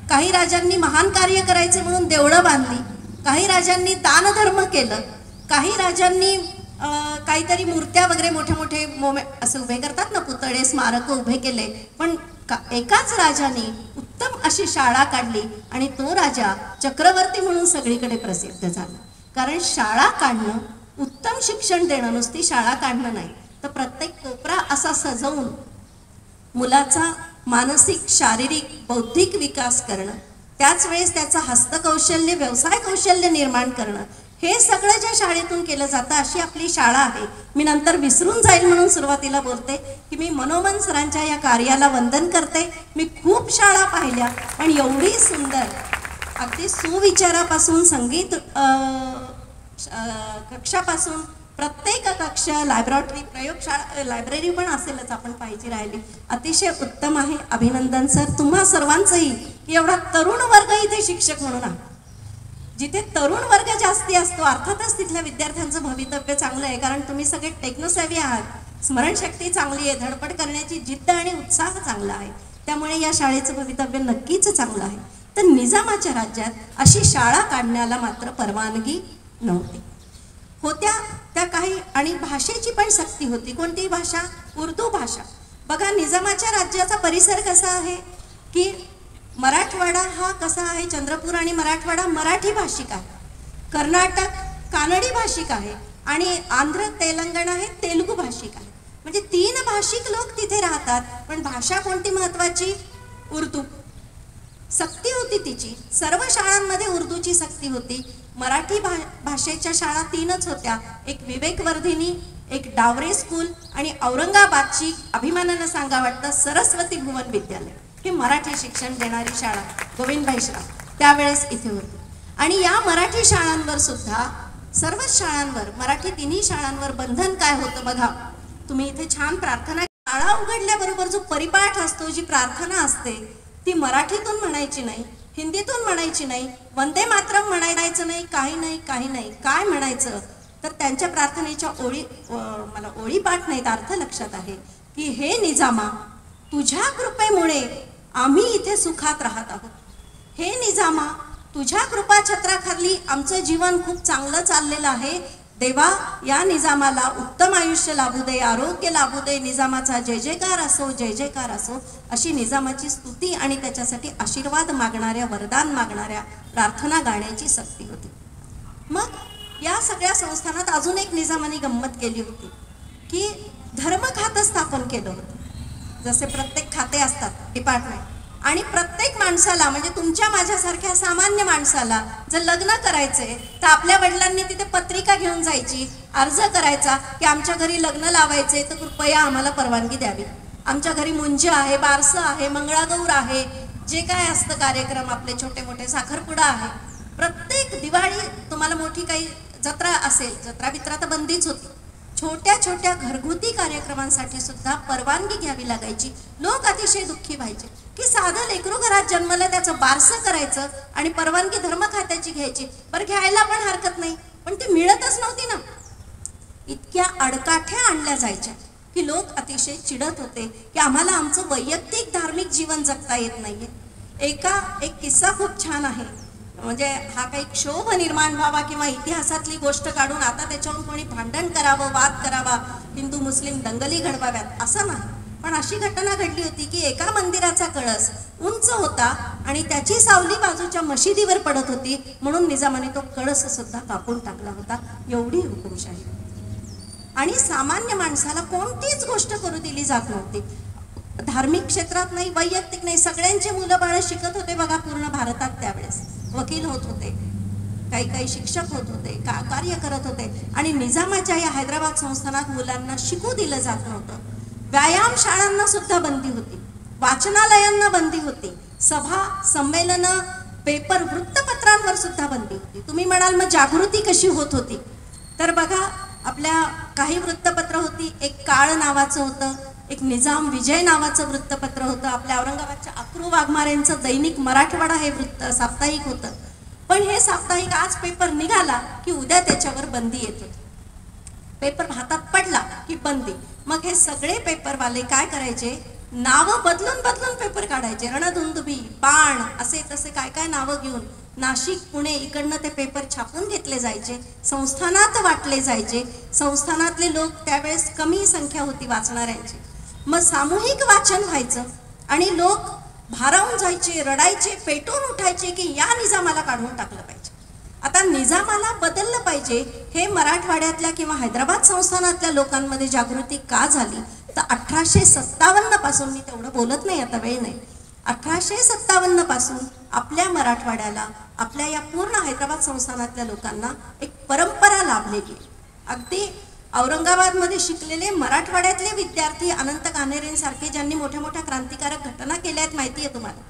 काही राजांनी महान कार्य करायचे म्हणून देवळं बांधली, काही राजांनी दानधर्म केलं, काही राजांनी काहीतरी मूर्त्या वगैरे मोठे मोठे असे उभे करतात ना, पुतळे स्मारक उभे केले. पण एकाच राजाने उत्तम अशी शाळा काढली आणि तो राजा चक्रवर्ती म्हणून सगळीकडे प्रसिद्ध झाला. कारण शाळा काढणं, उत्तम शिक्षण देणं नुसती शाळा काढणं नाही, तर प्रत्येक कोपरा असा सजवून मुलाचा मानसिक, शारीरिक, बौद्धिक विकास करणं, त्याच वेळेस त्याचं हस्तकौशल्य, व्यवसाय कौशल्य निर्माण करणं, हे सगळं ज्या शाळेतून केलं जातं अशी आपली शाळा आहे. मी नंतर विसरून जाईल म्हणून सुरुवातीला बोलते की मी मनोमन सरांच्या या कार्याला वंदन करते. मी खूप शाळा पाहिल्या, पण एवढी सुंदर, अगदी सुविचारापासून संगीत कक्षापासून प्रत्येक कक्ष, लॅबॉरेटरी, प्रयोगशाळा, लायब्ररी पण असेलच, आपण पाहिजे राहिली, अतिशय उत्तम आहे. अभिनंदन सर तुम्हा सर्वांचंही. एवढा तरुण वर्ग इथे शिक्षक म्हणून आहे. जिथे तरुण वर्ग जास्ती असतो अर्थातच तिथल्या विद्यार्थ्यांचं भवितव्य चांगलं आहे, कारण तुम्ही सगळे टेक्नोसेव्ही आहात, स्मरणशक्ती चांगली आहे, धडपड करण्याची जिद्द आणि उत्साह चांगला आहे, त्यामुळे या शाळेचं भवितव्य नक्कीच चांगलं आहे. तर निजामाच्या राज्यात अशी शाळा काढण्याला मात्र परवानगी नव्हती. होत्या त्या काही, आणि भाषेची पण सक्ती होती. कोणती भाषा? उर्दू भाषा. बघा, निजामाच्या राज्याचा परिसर कसा आहे की मराठवाडा हा कसा आहे, चंद्रपूर आणि मराठवाडा मराठी भाषिक आहे, कर्नाटक कानडी भाषिक आहे आणि आंध्र तेलंगणा हे तेलुगू भाषिक आहे. म्हणजे 3 भाषिक लोक तिथे राहतात. पण भाषा कोणती महत्वाची? उर्दू. सक्ती होती तिची. सर्व शाळांमध्ये उर्दूची सक्ती होती. मराठी भाषेच्या शाळा 3च होत्या, एक विवेकवर्धिनी, एक डावरे स्कूल आणि औरंगाबादची अभिमानानं सांगा वाटतं सरस्वती भुवन विद्यालय, ही मराठी शिक्षण देणारी शाळा गोविंदभाई श्राफ त्यावेळेस इथे होती. आणि या मराठी शाळांवर सुद्धा, सर्वच शाळांवर, मराठी 3ही शाळांवर बंधन काय होतं बघा. तुम्ही इथे छान प्रार्थना, शाळा उघडल्याबरोबर जो परिपाठ असतो, जी प्रार्थना असते, ती मराठीतून म्हणायची नाही, हिंदीतून म्हणायची नाही, वंदे मातरम म्हणायचं नाही, काही नाही. काय म्हणायचं? तर त्यांच्या प्रार्थनेच्या ओळी मला ओळी पाठ नाहीत, अर्थ लक्षात आहे की हे निजामा, तुझ्या कृपेमुळे आम्ही इथे सुखात राहत आहोत. हे निजामा, तुझ्या कृपा छत्राखाली आमचं जीवन खूप चांगलं चाललेलं आहे. देवा, या निजामाला उत्तम आयुष्य लाभू दे, आरोग्य लाभू दे, निजामाचा जय जयकार असो, जय जयकार असो, अशी निजामाची स्तुती आणि त्याच्यासाठी आशीर्वाद मागणाऱ्या, वरदान मागणाऱ्या प्रार्थना गाण्याची सक्ती होती. मग या सगळ्या संस्थानात अजून एक निजामाने गंमत केली होती की धर्म खातं स्थापन केलं होतं. जसे प्रत्येक खाते असतात डिपार्टमेंट, आणि प्रत्येक माणसाला म्हणजे तुमच्या माझ्यासारख्या सामान्य माणसाला जर लग्न करायचे तर आपल्या वडिलांनी तिथे पत्रिका घेऊन जायची, अर्ज करायचा की आमच्या घरी लग्न लावायचे तर कृपया आम्हाला परवानगी द्यावी. आमच्या घरी मुंज आहे, बारसं आहे, मंगळागौर आहे, जे काय असतं कार्यक्रम आपले छोटे मोठे, साखरपुडा आहे. प्रत्येक दिवाळी तुम्हाला मोठी काही जत्रा असेल, जत्रा बित्रा तर बंदीच होती, छोट्या छोट्या घरगुती कार्यक्रमांसाठी सुद्धा परवानगी घ्यावी लागायची. लोक अतिशय दुःखी व्हायचे की साधं लेकरू घरात जन्मलं, त्याचं बारसं करायचं आणि परवानगी धर्म खात्याची घ्यायची. बरं, घ्यायला पण हरकत नाही, पण ती मिळतच नव्हती ना. इतक्या अडकाठ्या आणल्या जायच्या की लोक अतिशय चिडत होते की आम्हाला आमचं वैयक्तिक धार्मिक जीवन जगता येत नाहीये. एक किस्सा खूप छान आहे, म्हणजे हा काही क्षोभ निर्माण व्हावा किंवा इतिहासातली गोष्ट काढून आता त्याच्यावरून कोणी भांडण करावं, वाद करावा, हिंदू मुस्लिम दंगली घडवाव्यात असं नाही. पण अशी घटना घडली होती की एका मंदिराचा कळस उंच होता आणि त्याची सावली बाजूच्या मशिदीवर पडत होती, म्हणून निजामाने तो कळस सुद्धा कापून टाकला होता. एवढी हुकुमशाही. आणि सामान्य माणसाला कोणतीच गोष्ट करू दिली जात नव्हती. धार्मिक क्षेत्रात नाही, वैयक्तिक नाही, सगळ्यांचे मुलं बाळं शिकत होते बघा पूर्ण भारतात. त्यावेळेस वकील होत होते, काही शिक्षक होत होते, कार्य करत होते. आणि निजामाच्या या हैदराबाद संस्थानात मुलांना शिकू दिलं जात नव्हतं. व्यायाम शाळांना सुद्धा बंदी होती, वाचनालयांना बंदी होती, सभा संमेलनं, पेपर, वृत्तपत्रांवर सुद्धा बंदी होती. तुम्ही म्हणाल मग जागृती कशी होत होती? तर बघा, आपल्या काही वृत्तपत्र होती. एक काळ नावाचं होतं, एक निजाम विजय नावाचं वृत्तपत्र होतं. आपल्या औरंगाबादच्या अक्रू वाघमारेंचं दैनिक मराठवाडा हे वृत्त साप्ताहिक होतं. पण हे साप्ताहिक आज पेपर निघाला की उद्या त्याच्यावर बंदी येत होती. पेपर हातात पडला की बंदी. मग हे सगळे पेपरवाले काय करायचे, नावं बदलून बदलून पेपर काढायचे. रणधुंदुभी, बाण, असे तसे काय काय नावं घेऊन नाशिक, पुणे इकडनं ते पेपर छापून घेतले जायचे, संस्थानात वाटले जायचे. संस्थानातले लोक त्यावेळेस कमी संख्या होती वाचणाऱ्यांची. मग सामूहिक वाचन व्हायचं आणि लोक भारावून जायचे, रडायचे, पेटून उठायचे की या निजामाला काढून टाकलं पाहिजे. आता निजामाला बदललं पाहिजे हे मराठवाड्यातल्या किंवा हैदराबाद संस्थानातल्या लोकांमध्ये जागृती का झाली तर 1857 पासून, मी तेवढं बोलत नाही आता, वेळ नाही, 1857 पासून आपल्या मराठवाड्याला, आपल्या या पूर्ण हैदराबाद संस्थानातल्या लोकांना एक परंपरा लाभलेली. अगदी औरंगाबादमध्ये शिकलेले मराठवाड्यातले विद्यार्थी अनंत कान्हेरेंसारखे ज्यांनी मोठ्या मोठ्या क्रांतिकारक घटना केल्या आहेत माहिती आहे तुम्हाला.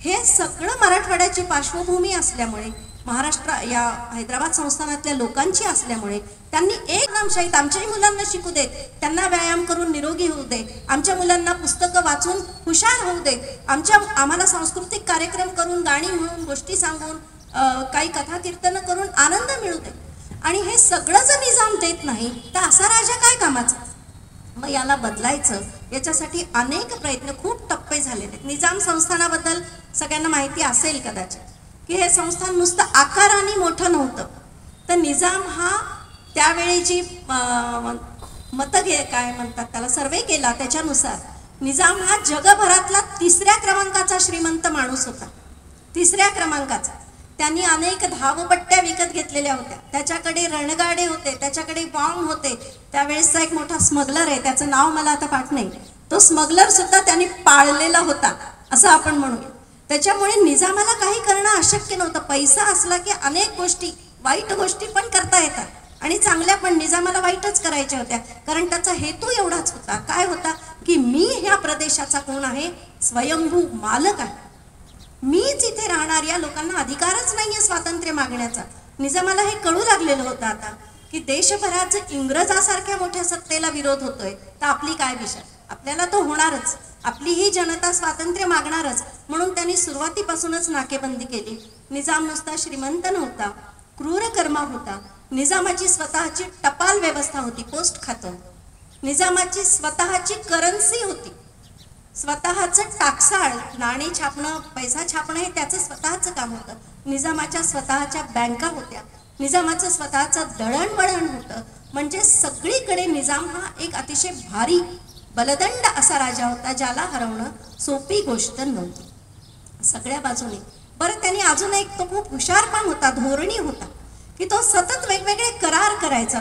हे सगळं मराठवाड्याची पार्श्वभूमी असल्यामुळे, महाराष्ट्र या हैदराबाद संस्थानातल्या लोकांची असल्यामुळे त्यांनी एक नामशाहीत आमच्याही मुलांना शिकू देत, त्यांना व्यायाम करून निरोगी होऊ दे, आमच्या मुलांना पुस्तकं वाचून हुशार होऊ दे, आम्हाला सांस्कृतिक कार्यक्रम करून, गाणी म्हणून, गोष्टी सांगून, काही कथा कीर्तनं करून आनंद मिळू दे. आणि हे सगळं जर निजाम देत नाही तर असा राजा काय कामाचा? मग याला बदलायचं, याच्यासाठी अनेक प्रयत्न, खूप टप्पे झालेले आहेत. निजाम संस्थानाबद्दल सगळ्यांना माहिती असेल कदाचित की हे संस्थान नुसतं आकाराने मोठं नव्हतं. तर निजाम हा त्यावेळी जी काय म्हणतात त्याला, सर्वे केला त्याच्यानुसार निजाम हा जगभरातला 3ऱ्या क्रमांकाचा श्रीमंत माणूस होता. 3ऱ्या क्रमांकाचा. त्यांनी अनेक धावपट्ट्या विकत घेतलेल्या होत्या, त्याच्याकडे रणगाडे होते, त्याच्याकडे बॉम्ब होते. त्यावेळेसचा एक मोठा स्मगलर आहे, त्याचं नाव मला आता पाठ नाही, तो स्मगलर सुद्धा त्यांनी पाळलेला होता असं आपण म्हणूया. त्याच्यामुळे निजामाला काही करणं अशक्य नव्हतं. पैसा असला की अनेक गोष्टी, वाईट गोष्टी पण करता येतात आणि चांगल्या पण. निजामाला वाईटच करायच्या होत्या, कारण त्याचा हेतू एवढाच होता. काय होता की मी ह्या प्रदेशाचा कोण आहे, स्वयंभू मालक आहे, मीच इथे राहणार. या लोकांना अधिकारच नाहीये स्वातंत्र्य मागण्याचा. निजामाला हे कळू लागलेलं होतं आता की देशभरात जर इंग्रजासारख्या मोठ्या सत्तेला विरोध होतोय तर आपली काय दिशा, आपल्याला तो होणारच, आपली ही जनता स्वातंत्र्य मागणारच. म्हणून त्यांनी सुरुवातीपासूनच नाकेबंदी केली. निजाम नुसता श्रीमंत नव्हता, क्रूर कर्मा होता. निजामाची स्वतःची टपाल व्यवस्था होती, पोस्ट खातं. निजामाची स्वतःची करन्सी होती, स्वतःचं टाकसाळ, नाणी छापणं, पैसा छापणं हे त्याचं स्वतःचं काम होतं. निजामाच्या स्वतःच्या बँका होत्या, निजामाचं स्वतःचं दळणवळण होतं. म्हणजे सगळीकडे निजाम हा एक अतिशय भारी बलदंड असा राजा होता, ज्याला हरवणं सोपी गोष्ट नव्हती सगळ्या बाजूने. बरं, त्यांनी अजून एक, तो खूप हुशार पण होता, धोरणी होता, की तो सतत वेगवेगळे करार करायचा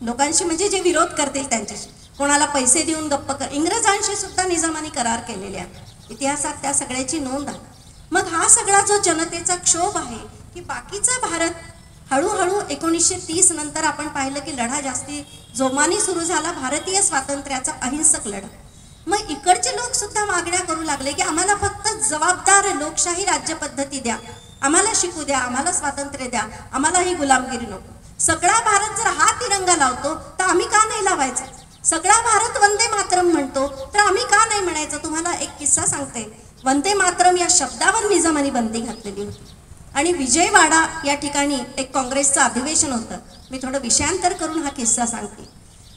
लोकांशी म्हणजे जे विरोध करतील त्यांच्याशी. कोणाला पैसे देऊन गप्प कर, इंग्रजांशी सुद्धा निजामाने करार केलेले आहेत, इतिहासात त्या सगळ्याची नोंद आहे. मग हा सगळा जो जनतेचा क्षोभ आहे, की बाकीचा भारत हळूहळू 1930 नंतर आपण पाहिलं की लढा जास्ती जोमाने सुरू झाला, भारतीय स्वातंत्र्याचा अहिंसक लढा. मग इकडचे लोक सुद्धा मागण्या करू लागले की आम्हाला फक्त जबाबदार लोकशाही राज्य पद्धती द्या, आम्हाला शिकू द्या, आम्हाला स्वातंत्र्य द्या, आम्हाला ही गुलामगिरी नको. सगळा भारत जर हा तिरंगा लावतो तर आम्ही का नाही लावायचा? सगळा भारत वंदे मातरम म्हणतो तर आम्ही का नाही म्हणायचं? तुम्हाला एक किस्सा सांगते. वंदे मातरम या शब्दावर निजामाने बंदी घातलेली होती आणि विजयवाडा या ठिकाणी एक काँग्रेसचं अधिवेशन होतं. मी थोडं विषयांतर करून हा किस्सा सांगते.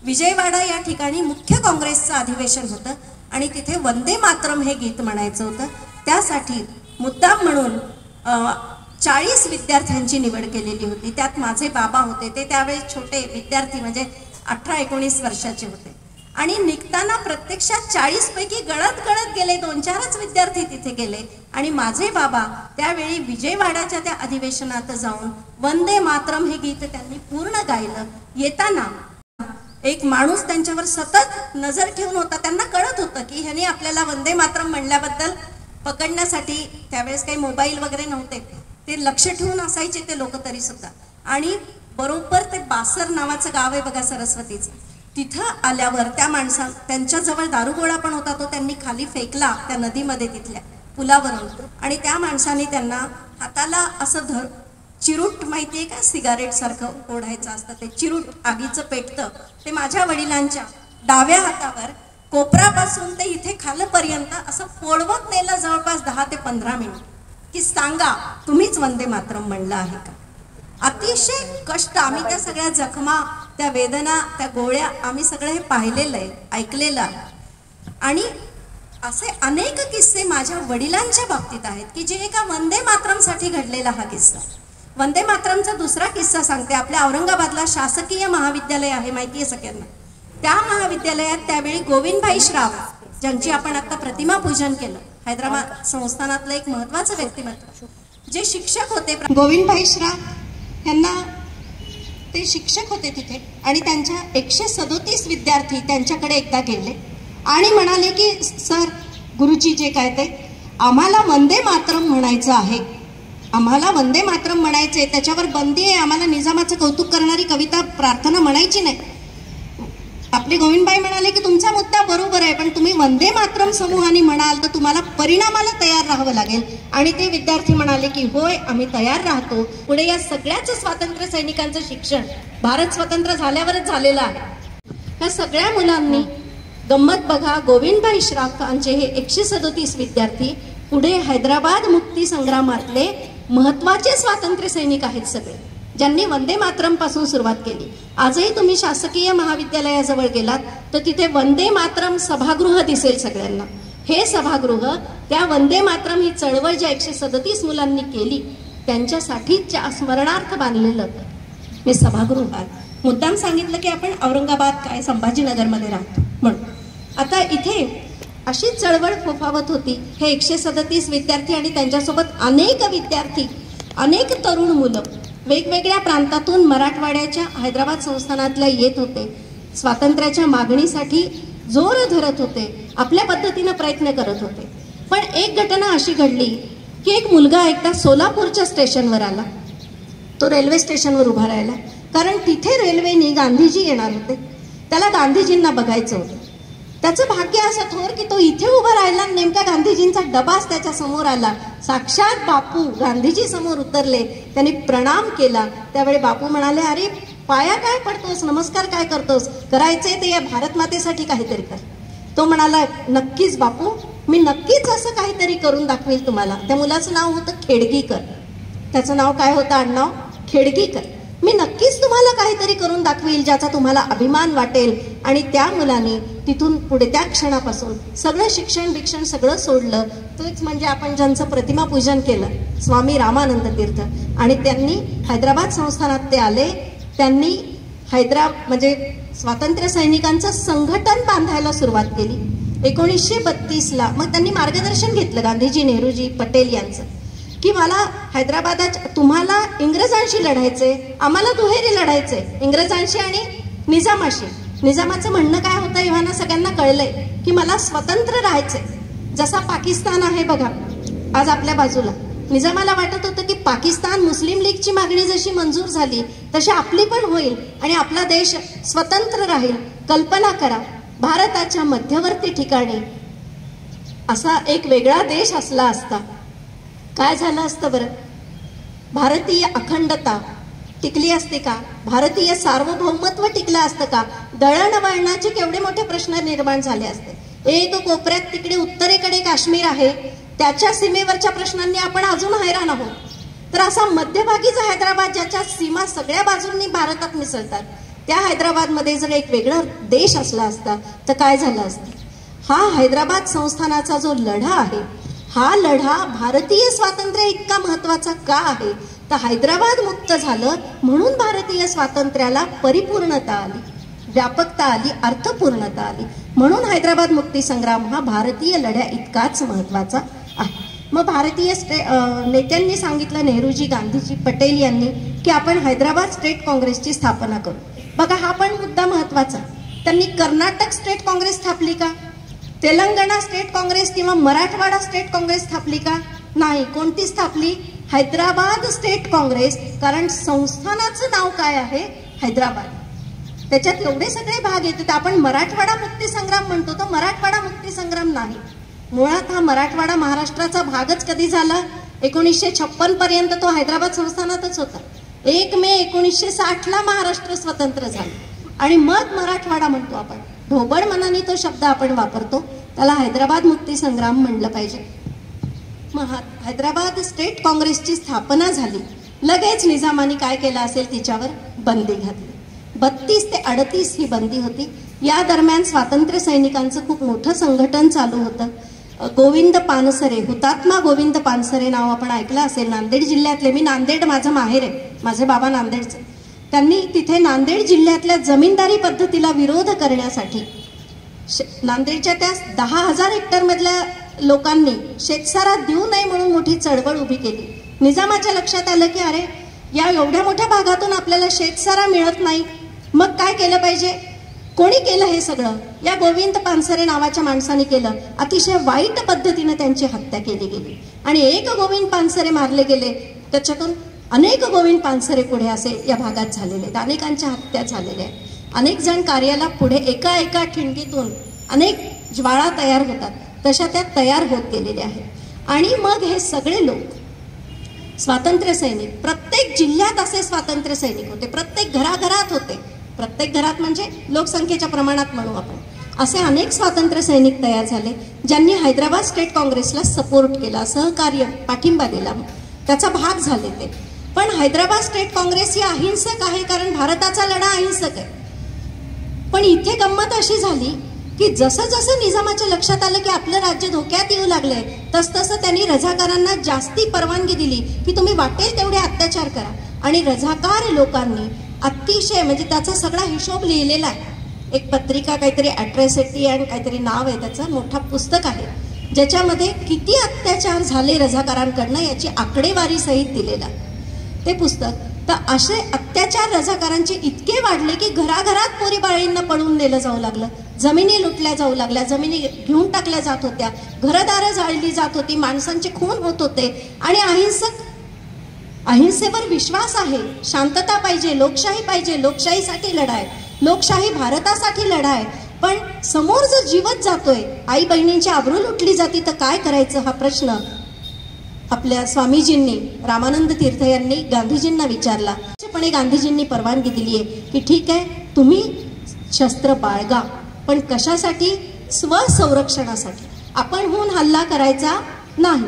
विजयवाडा या ठिकाणी मुख्य काँग्रेसचं अधिवेशन होतं आणि तिथे वंदे मातरम हे गीत म्हणायचं होतं. त्यासाठी मुद्दाम म्हणून 40 विद्यार्थ्यांची निवड केलेली होती. त्यात माझे बाबा होते, ते त्यावेळेस छोटे विद्यार्थी म्हणजे 18-19 वर्षाचे होते. आणि निघताना प्रत्यक्षात 40 पैकी गळत गेले, 2-4च विद्यार्थी तिथे गेले. आणि माझे बाबा त्यावेळी विजयवाडाच्या त्या अधिवेशनात जाऊन वंदे मातरम हे गीत त्यांनी पूर्ण गायलं. येताना एक माणूस त्यांच्यावर सतत नजर ठेवून होता. त्यांना कळत होतं की ह्याने आपल्याला वंदे मातरम म्हणल्याबद्दल पकडण्यासाठी, त्यावेळेस काही मोबाईल वगैरे नव्हते, ते लक्ष ठेवून असायचे ते लोक तरी सुद्धा. आणि बरोबर ते बासर नावाचं गाव आहे बघा सरस्वतीचं, तिथं आल्यावर त्या त्यांच्याजवळ दारुगोळा पण होता, तो त्यांनी खाली फेकला त्या नदीमध्ये तिथल्या पुलावरून. आणि त्या माणसाने त्यांना हाताला असं चिरूट, माहितीये का, सिगारेट सारखं ओढायचं असतं ते चिरूट, आगीचं पेटतं, ते माझ्या वडिलांच्या डाव्या हातावर कोपरापासून ते इथे खालपर्यंत असं पोळवत नेलं जवळपास 10 ते 15 मिनिट, की सांगा तुम्हीच वंदे मातरम म्हणलं आहे का? अतिशय कष्ट, आम्ही त्या सगळ्या जखमा, त्या वेदना, त्या गोळ्या आम्ही सगळं हे पाहिलेलं आहे, ऐकलेलं आहे. आणि असे अनेक किस्से माझ्या वडिलांच्या बाबतीत आहेत की जे एका वंदे मातरमसाठी घडलेला हा किस्सा. वंदे मातरमचा दुसरा किस्सा सांगते. आपल्या औरंगाबादला शासकीय महाविद्यालय आहे, माहिती आहे सगळ्यांना. त्या महाविद्यालयात त्यावेळी गोविंदभाई श्राफ, ज्यांची आपण आता प्रतिमा पूजन केलं, हैदराबाद संस्थानातलं एक महत्वाचं व्यक्तिमत्व, जे शिक्षक होते गोविंदभाई श्राफ यांना, ते शिक्षक होते तिथे. आणि त्यांच्या 137 विद्यार्थी त्यांच्याकडे एकदा गेले आणि म्हणाले की सर, गुरुजी जे काय ते आम्हाला वंदे मातरम म्हणायचं आहे, आम्हाला वंदे मातरम म्हणायचे, त्याच्यावर बंदी आहे, आम्हाला निजामाचं कौतुक करणारी कविता प्रार्थना म्हणायची नाही. आपले गोविंदभाई म्हणाले की तुमचा मुद्दा बरोबर आहे, पण तुम्ही वंदे मातरम समूहाने म्हणाल तर तुम्हाला परिणामाला तयार राहावं लागेल. आणि ते विद्यार्थी म्हणाले की होय, आम्ही तयार राहतो. पुढे या सगळ्याच स्वातंत्र्य सैनिकांचं शिक्षण भारत स्वतंत्र झाल्यावरच झालेलं आहे. ह्या सगळ्या मुलांनी गंमत बघा, गोविंदभाई श्राफांचे हे 137 विद्यार्थी पुढे हैदराबाद मुक्ती संग्रामातले महत्वाचे स्वातंत्र्य सैनिक आहेत सगळे, ज्यांनी वंदे मातरम पासून सुरुवात केली. आजही तुम्ही शासकीय महाविद्यालयाजवळ गेलात तर तिथे वंदे मातरम सभागृह दिसेल सगळ्यांना. हे सभागृह त्या वंदे मातरम ही चळवळ ज्या 137 मुलांनी केली त्यांच्यासाठीच्या स्मरणार्थ बांधलेलं हे सभागृह आहे. मुद्दाम सांगितलं की आपण औरंगाबाद काय संभाजीनगरमध्ये राहतो म्हणून. आता इथे अशी चळवळ फोफावत होती. हे 137 विद्यार्थी आणि त्यांच्यासोबत अनेक विद्यार्थी, अनेक तरुण मुलं वेगवेगळ्या प्रांतातून मराठवाड्याच्या हैदराबाद संस्थानातल्या येत होते. स्वातंत्र्याच्या मागणीसाठी जोर धरत होते, आपल्या पद्धतीनं प्रयत्न करत होते. पण एक घटना अशी घडली की एक मुलगा एकदा सोलापूरच्या स्टेशनवर आला. तो रेल्वे स्टेशनवर उभा राहिला, कारण तिथे रेल्वेने गांधीजी येणार होते. त्याला गांधीजींना बघायचं होतं. त्याचं भाग्य असं थोर की तो इथे उभा राहिला, नेमका गांधीजींचा डबाच त्याच्या समोर आला. साक्षात बापू गांधीजी समोर उतरले, त्यांनी प्रणाम केला. त्यावेळी बापू म्हणाले, अरे पाया काय पडतोस, नमस्कार काय करतोस, करायचंय ते या भारत मातेसाठी काहीतरी कर. तो म्हणाला, नक्कीच बापू, मी नक्कीच असं काहीतरी करून दाखवेल तुम्हाला. त्या मुलाचं नाव होतं खेडगीकर. त्याचं नाव काय होतं, आडनाव खेडगीकर. मी नक्कीच तुम्हाला काहीतरी करून दाखवेल ज्याचा तुम्हाला अभिमान वाटेल. आणि त्या मुलाने तिथून पुढे त्या क्षणापासून सगळं शिक्षण सगळं सोडलं. तोच म्हणजे आपण ज्यांचं प्रतिमा पूजन केलं, स्वामी रामानंद तीर्थ. आणि त्यांनी हैदराबाद संस्थानात ते आले. त्यांनी म्हणजे स्वातंत्र्य सैनिकांचं संघटन बांधायला सुरुवात केली 1932ला. मग त्यांनी मार्गदर्शन घेतलं गांधीजी, नेहरूजी, पटेल यांचं, की मला हैदराबादात तुम्हाला इंग्रजांशी लढायचे, आम्हाला दुहेरी लढायचे, इंग्रजांशी आणि निजामाशी. निजामाचं म्हणणं काय होतं एव्हाना सगळ्यांना कळलंय की मला स्वतंत्र राहायचंय. जसा पाकिस्तान आहे बघा आज आपल्या बाजूला, निजामाला वाटत होतं की पाकिस्तान मुस्लिम लीगची मागणी जशी मंजूर झाली तशी आपली पण होईल आणि आपला देश स्वतंत्र राहील. कल्पना करा, भारताच्या मध्यवर्ती ठिकाणी असा एक वेगळा देश असला असता काय झालं असतं बरं? भारतीय अखंडता टिकली असते का? भारतीय सार्वभौमत्व टिकलं असतं का? दळणवळणाचे केवढे मोठे प्रश्न निर्माण झाले असते. एक कोपऱ्यात तिकडे उत्तरेकडे काश्मीर आहे, त्याच्या सीमेवरच्या प्रश्नांनी आपण अजून हैराण आहोत. तर असा मध्यभागीचा हैदराबाद ज्याच्या सीमा सगळ्या बाजूंनी भारतात मिसळतात, त्या हैदराबादमध्ये जर एक वेगळा देश असला असता तर काय झालं असतं? हा हैदराबाद संस्थानाचा जो लढा आहे, हा लढा भारतीय स्वातंत्र्य इतका महत्वाचा का आहे? तर हैदराबाद मुक्त झालं म्हणून भारतीय स्वातंत्र्याला परिपूर्णता आली, व्यापकता आली, अर्थपूर्णता आली. म्हणून हैदराबाद मुक्ती संग्राम हा भारतीय लढ्या इतकाच महत्वाचा आहे. मग भारतीय नेत्यांनी सांगितलं, नेहरूजी, गांधीजी, पटेल यांनी, की आपण हैदराबाद स्टेट काँग्रेसची स्थापना करू. बघा हा पण मुद्दा महत्वाचा. त्यांनी कर्नाटक स्टेट काँग्रेस स्थापली का? तेलंगणा स्टेट काँग्रेस किंवा मराठवाडा स्टेट काँग्रेस स्थापली का? नाही. कोणती स्थापली? हैदराबाद स्टेट काँग्रेस. कारण संस्थानाचं नाव काय आहे? हैदराबाद. त्याच्यात एवढे सगळे भाग येतात. आपण मराठवाडा मुक्ती संग्राम म्हणतो, तो मराठवाडा मुक्ती संग्राम नाही. मुळात हा मराठवाडा महाराष्ट्राचा भागच कधी झाला? 1956 पर्यंत तो हैदराबाद संस्थानातच होता. 1 मे 1960ला महाराष्ट्र स्वतंत्र झालं आणि मग मराठवाडा म्हणतो आपण. ढोबळ मनाने तो शब्द आपण वापरतो, त्याला हैदराबाद मुक्ती संग्राम म्हणलं पाहिजे. मग हैदराबाद स्टेट काँग्रेसची स्थापना झाली. लगेच निजामाने काय केलं असेल? तिच्यावर बंदी घातली. 32 ते 38 ही बंदी होती. या दरम्यान स्वातंत्र्य सैनिकांचं खूप मोठं संघटन चालू होतं. गोविंद पानसरे, हुतात्मा गोविंद पानसरे नाव आपण ऐकलं असेल, नांदेड जिल्ह्यातले. मी नांदेड माझं माहेर आहे, माझे बाबा नांदेडचे. त्यांनी तिथे नांदेड जिल्ह्यातल्या जमीनदारी पद्धतीला विरोध करण्यासाठी नांदेडच्या त्या 10,000 हेक्टर मधल्या लोकांनी शेतसारा देऊ नये म्हणून मोठी चळवळ उभी केली. निजामाच्या लक्षात आलं की अरे या एवढ्या मोठ्या भागातून आपल्याला शेतसारा मिळत नाही, मग काय केलं पाहिजे? कोणी केलं हे सगळं? या गोविंद पानसरे नावाच्या माणसाने केलं. अतिशय वाईट पद्धतीने त्यांची हत्या केली गेली आणि एक गोविंद पानसरे मारले गेले. त्याच्यातून अनेक गोविंद पानसरे पुढे असे या भागात झालेले आहेत. अनेकांच्या हत्या झालेल्या आहेत. अनेक जण कार्याला पुढे एका एका ठिणगीतून अनेक ज्वाळा तयार होतात, तशा त्या तयार होत गेलेल्या आहेत. आणि मग हे सगळे लोक स्वातंत्र्य सैनिक, प्रत्येक जिल्ह्यात असे स्वातंत्र्य सैनिक होते, प्रत्येक घराघरात होते. प्रत्येक घरात म्हणजे लोकसंख्येच्या प्रमाणात म्हणू आपण. असे अनेक स्वातंत्र्य सैनिक तयार झाले ज्यांनी हैदराबाद स्टेट काँग्रेसला सपोर्ट केला, सहकार्य, पाठिंबा दिला, त्याचा भाग झाले ते. पण हैदराबाद स्टेट काँग्रेस ही अहिंसक आहे, कारण भारताचा लढा अहिंसक आहे. पण इथे गंमत अशी झाली की जसं जसं निजामाच्या लक्षात आलं की आपलं राज्य धोक्यात येऊ लागलंय, तसतसं त्यांनी रझाकारांना जास्ती परवानगी दिली की तुम्ही वाटेल तेवढे अत्याचार करा. आणि रझाकार लोकांनी अतिशय, म्हणजे त्याचा सगळा हिशोब लिहिलेला आहे. एक पत्रिका, काहीतरी अॅट्रॉसिटी आणि काहीतरी नाव आहे त्याचं, मोठा पुस्तक आहे ज्याच्यामध्ये किती अत्याचार झाले रझाकारांकडनं याची आकडेवारी सहित दिलेला ते पुस्तक. तर असे अत्याचार रझाकारांचे इतके वाढले की घराघरात पोरी बाळींना पळून नेलं जाऊ लागलं, जमिनी लुटल्या जाऊ लागल्या, जमिनी घेऊन टाकल्या जात होत्या, घरदारं जाळली जात होती, माणसांचे खून होत होते. आणि अहिंसेवर विश्वास आहे, शांतता पाहिजे, लोकशाही पाहिजे, लोकशाहीसाठी लढाय, लोकशाही भारतासाठी लढाय. पण समोर जर जीवत जातोय, आई बहिणींची आबरू लुटली जाती, तर काय करायचं हा प्रश्न आपल्या स्वामीजींनी, रामानंद तीर्थ यांनी गांधीजींना विचारला. पण गांधीजींनी परवानगी दिली आहे की ठीक आहे तुम्ही शस्त्र बाळगा, पण कशासाठी? स्वसंरक्षणासाठी. आपणहून हल्ला करायचा नाही.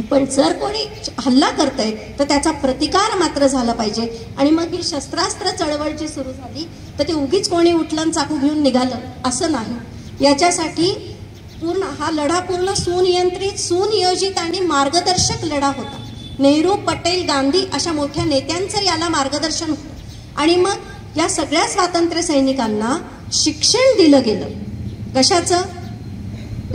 पण जर कोणी हल्ला करतंय तर त्याचा प्रतिकार मात्र झाला पाहिजे. आणि मग ही शस्त्रास्त्र चळवळ जी सुरू झाली तर ते उगीच कोणी उठलं आणि चाकू घेऊन निघालं असं नाही. याच्यासाठी हा लढा पूर्ण सुनियंत्रित, सुनियोजित आणि मार्गदर्शक लढा होता. नेहरू, पटेल, गांधी अशा मोठ्या नेत्यांचं याला मार्गदर्शन होतं. आणि मग या सगळ्या स्वातंत्र्य सैनिकांना शिक्षण दिलं गेलं. कशाचं?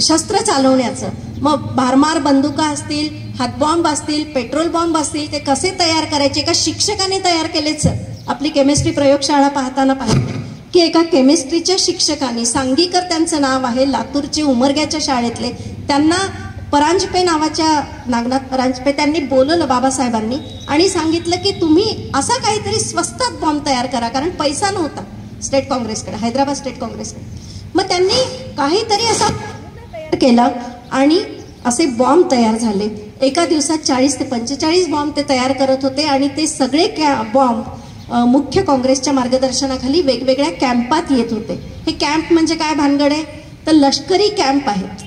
शस्त्र चालवण्याचं. मग भारमार बंदुका असतील, हातबॉम्ब असतील, पेट्रोल बॉम्ब असतील, ते कसे तयार करायचे एका शिक्षकाने तयार केलेच. आपली केमिस्ट्री प्रयोगशाळा पाहताना पाहिजे की एका केमिस्ट्रीच्या शिक्षकाने, सांगीकर त्यांचं नाव आहे, लातूरचे उमरग्याच्या शाळेतले, त्यांना परांजपे नावाच्या, नागनाथ परांजपे, त्यांनी बोलवलं बाबासाहेबांनी आणि सांगितलं की तुम्ही असा काहीतरी स्वस्तात बॉम्ब तयार करा, कारण पैसा नव्हता स्टेट काँग्रेसकडे, हैदराबाद स्टेट काँग्रेसकडे. मग त्यांनी काहीतरी असा केला आणि असे बॉम्ब तयार झाले. एका दिवसात 40 ते 45 बॉम्ब ते तयार करत होते. आणि ते सगळे बॉम्ब मुख्य काँग्रेसच्या मार्गदर्शनाखाली वेगवेगळ्या कॅम्पात येत होते. हे कॅम्प म्हणजे काय भानगड आहे? तर लष्करी कॅम्प आहेत.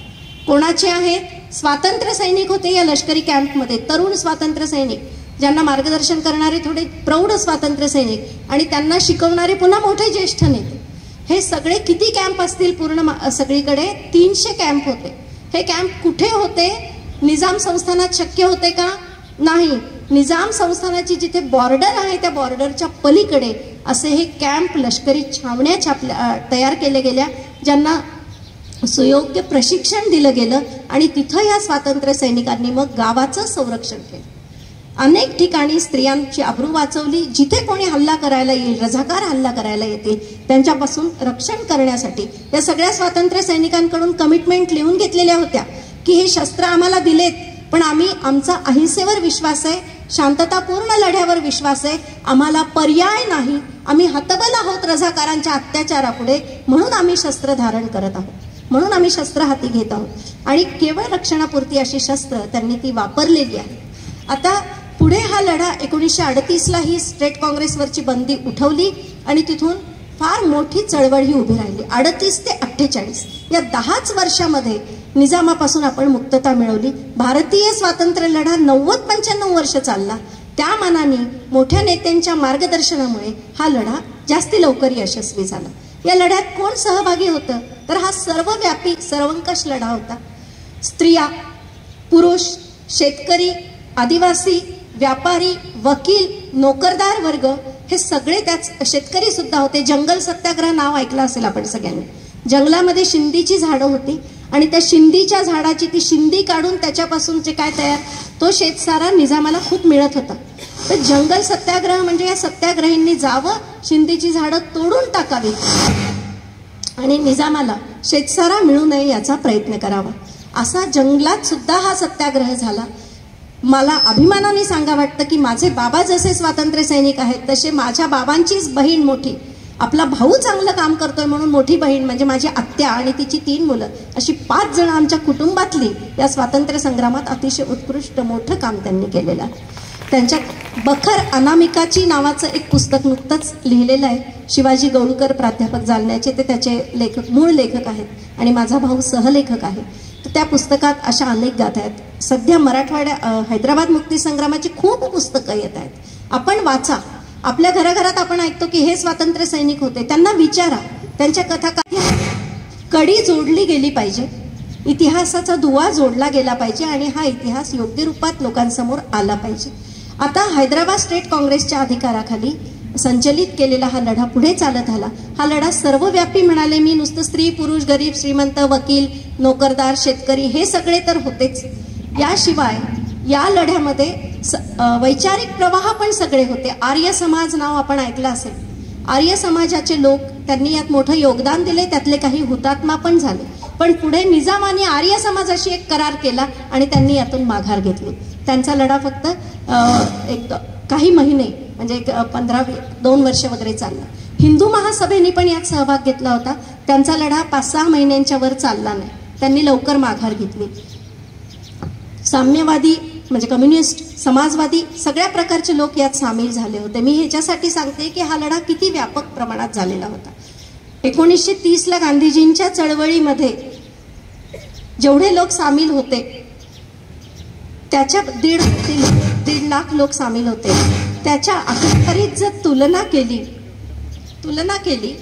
कोणाचे आहेत? स्वातंत्र्य सैनिक होते या लष्करी कॅम्पमध्ये, तरुण स्वातंत्र्य सैनिक, ज्यांना मार्गदर्शन करणारे थोडे प्रौढ स्वातंत्र्य सैनिक आणि त्यांना शिकवणारे पुन्हा मोठे ज्येष्ठ नेते. हे सगळे किती कॅम्प असतील पूर्ण सगळीकडे? 300 कॅम्प होते. हे कॅम्प कुठे होते? निजाम संस्थानात शक्य होते का? नाही. निजाम संस्थानाची जिथे बॉर्डर आहे त्या बॉर्डरच्या पलीकडे असे हे कॅम्प, लष्करी छावण्या तयार केल्या गेल्या, ज्यांना सुयोग्य प्रशिक्षण दिलं गेलं. आणि तिथं या स्वातंत्र्य सैनिकांनी मग गावाचं संरक्षण केलं. अनेक ठिकाणी स्त्रियांची अब्रू वाचवली. जिथे कोणी हल्ला करायला येईल, रझाकार हल्ला करायला येतील, त्यांच्यापासून रक्षण करण्यासाठी या सगळ्या स्वातंत्र्य सैनिकांकडून कमिटमेंट लिहून घेतलेल्या होत्या की हे शस्त्र आम्हाला दिलेत, पण आम्ही, आमचा अहिंसेवर विश्वास आहे, शांततापूर्ण लढ्यावर विश्वास आहे, आम्हाला पर्याय नाही, आम्ही हतबल आहोत रझाकारांच्या अत्याचारापुढे, म्हणून आम्ही शस्त्र धारण करत आहोत, म्हणून आम्ही शस्त्र हाती घेत आहोत. आणि केवळ रक्षणापुरती अशी शस्त्र त्यांनी ती वापरलेली आहे. आता पुढे हा लढा 1938ला ही स्टेट काँग्रेसवरची बंदी उठवली आणि तिथून फार मोठी चळवळ ही उभी राहिली. 38 ते 48 या 10च वर्षामध्ये निजामापासून आपण मुक्तता मिळवली. भारतीय स्वातंत्र्य लढा 90-95 वर्ष चालला. त्या मानाने मोठ्या नेत्यांच्या मार्गदर्शनामुळे हा लढा जास्ती लवकर यशस्वी झाला. या लढ्यात कोण सहभागी होतं? तर हा सर्वव्यापी, सर्वंकष लढा होता. स्त्रिया, पुरुष, शेतकरी, आदिवासी, व्यापारी, वकील, नोकरदार वर्ग हे सगळे त्याच. शेतकरी सुद्धा होते. जंगल सत्याग्रह नाव ऐकलं असेल आपण सगळ्यांनी. जंगलामध्ये शिंदीची झाडं होती आणि त्या शिंदीच्या झाडाची ती शिंदी काढून त्याच्यापासून जे काय तयार, तो शेतसारा निजामाला खूप मिळत होता. तर जंगल सत्याग्रह म्हणजे या सत्याग्रहींनी जावं, शिंदीची झाडं तोडून टाकावी आणि निजामाला शेतसारा मिळू नये याचा प्रयत्न करावा. असा जंगलात सुद्धा हा सत्याग्रह झाला. मला अभिमानाने सांगा वाटतं की माझे बाबा जसे स्वातंत्र्य सैनिक आहेत तसे माझ्या बाबांचीच बहीण मोठी, आपला भाऊ चांगलं काम करतोय म्हणून मोठी बहीण म्हणजे माझी आत्या आणि तिची 3 मुलं, अशी 5 जण आमच्या कुटुंबातली या स्वातंत्र्य संग्रामात अतिशय उत्कृष्ट मोठं काम त्यांनी केलेलं आहे. त्यांच्यात बखर अनामिकाची नावाचं एक पुस्तक नुकतंच लिहिलेलं आहे. शिवाजी गौळकर प्राध्यापक जालन्याचे, ते त्याचे लेखक, मूळ लेखक आहेत आणि माझा भाऊ सहलेखक आहे. तर त्या पुस्तकात अशा अनेक गाथा आहेत. सध्या हैदराबाद मुक्ती संग्रामाची खूप पुस्तकं येत आहेत. आपण वाचा. आपल्या घराघरात आपण ऐकतो की हे स्वातंत्र्य सैनिक होते, त्यांना विचारा, त्यांच्या कथा काय. कडी जोडली गेली पाहिजे, इतिहासाचा दुवा जोडला गेला पाहिजे आणि हा इतिहास योग्य रूपात लोकांसमोर आला पाहिजे. आता हैदराबाद स्टेट काँग्रेसच्या अधिकाराखाली संचलित केलेला हा लढा पुढे चालत आला. हा लढा सर्वव्यापी म्हणाले मी, नुसतं स्त्री, पुरुष, गरीब, श्रीमंत, वकील, नोकरदार, शेतकरी हे सगळे तर होतेच. याशिवाय या लढ्यामध्ये वैचारिक प्रवाह पण सगळे होते. आर्य समाज नाव आपण ऐकलं असेल. आर्य समाजाचे लोक, त्यांनी यात मोठं योगदान दिले, त्यातले काही हुतात्मा पण झाले. पण पुढे निजामाने आर्य समाजाशी एक करार केला आणि त्यांनी यातून माघार घेतली. त्यांचा लढा फक्त एक काही महिने म्हणजे 2 वर्ष वगैरे चालला. हिंदू महासभेने पण यात सहभाग घेतला होता. त्यांचा लढा 5-6 महिन्यांच्या वर चालला नाही. त्यांनी लवकर माघार घेतली. साम्यवादी म्हणजे कम्युनिस्ट, समाजवादी सगळ्या प्रकारचे लोक यात सामील झाले होते. मी ह्याच्यासाठी सांगते की हा लढा किती व्यापक प्रमाणात झालेला होता. 1930ला गांधीजींच्या चळवळीमध्ये जेवढे लोक सामील होते त्याच्या दीड लाख लोक सामील होते. त्याच्या आकडेवारीत जर तुलना केली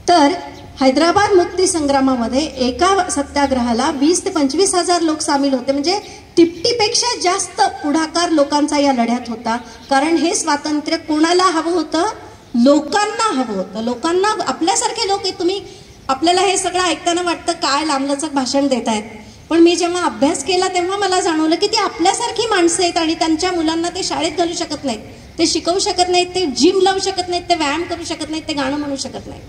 तर हैदराबाद मुक्ती संग्रामामध्ये एका सत्याग्रहाला 20 ते 25 हजार लोक सामील होते. म्हणजे तिपटीपेक्षा जास्त पुढाकार लोकांचा या लढ्यात होता. कारण हे स्वातंत्र्य कोणाला हवं होतं? लोकांना हवं होतं. लोकांना, आपल्यासारखे लोक तुम्ही, आपल्याला हे सगळं ऐकताना वाटतं काय लांबलचक भाषण देत आहेत, पण मी जेव्हा अभ्यास केला तेव्हा मला जाणवलं की ती आपल्यासारखी माणसं आहेत आणि त्यांच्या मुलांना ते शाळेत घालू शकत नाहीत, ते शिकवू शकत नाहीत, ते जिम लावू शकत नाहीत, ते व्यायाम करू शकत नाहीत, ते गाणं म्हणू शकत नाहीत.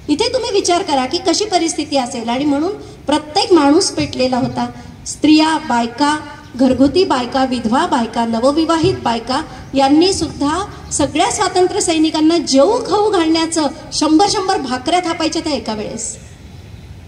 इथे तुम्ही विचार करा की कशी परिस्थिती असेल. आणि म्हणून प्रत्येक माणूस पेटलेला होता. स्त्रिया, बायका, घरगुती बायका, विधवा बायका, नवविवाहित बायका यांनी सुद्धा सगळ्या स्वातंत्र्य सैनिकांना जेवू खाऊ घालण्याचं 100 भाकऱ्या थापायच्या त्या एका वेळेस.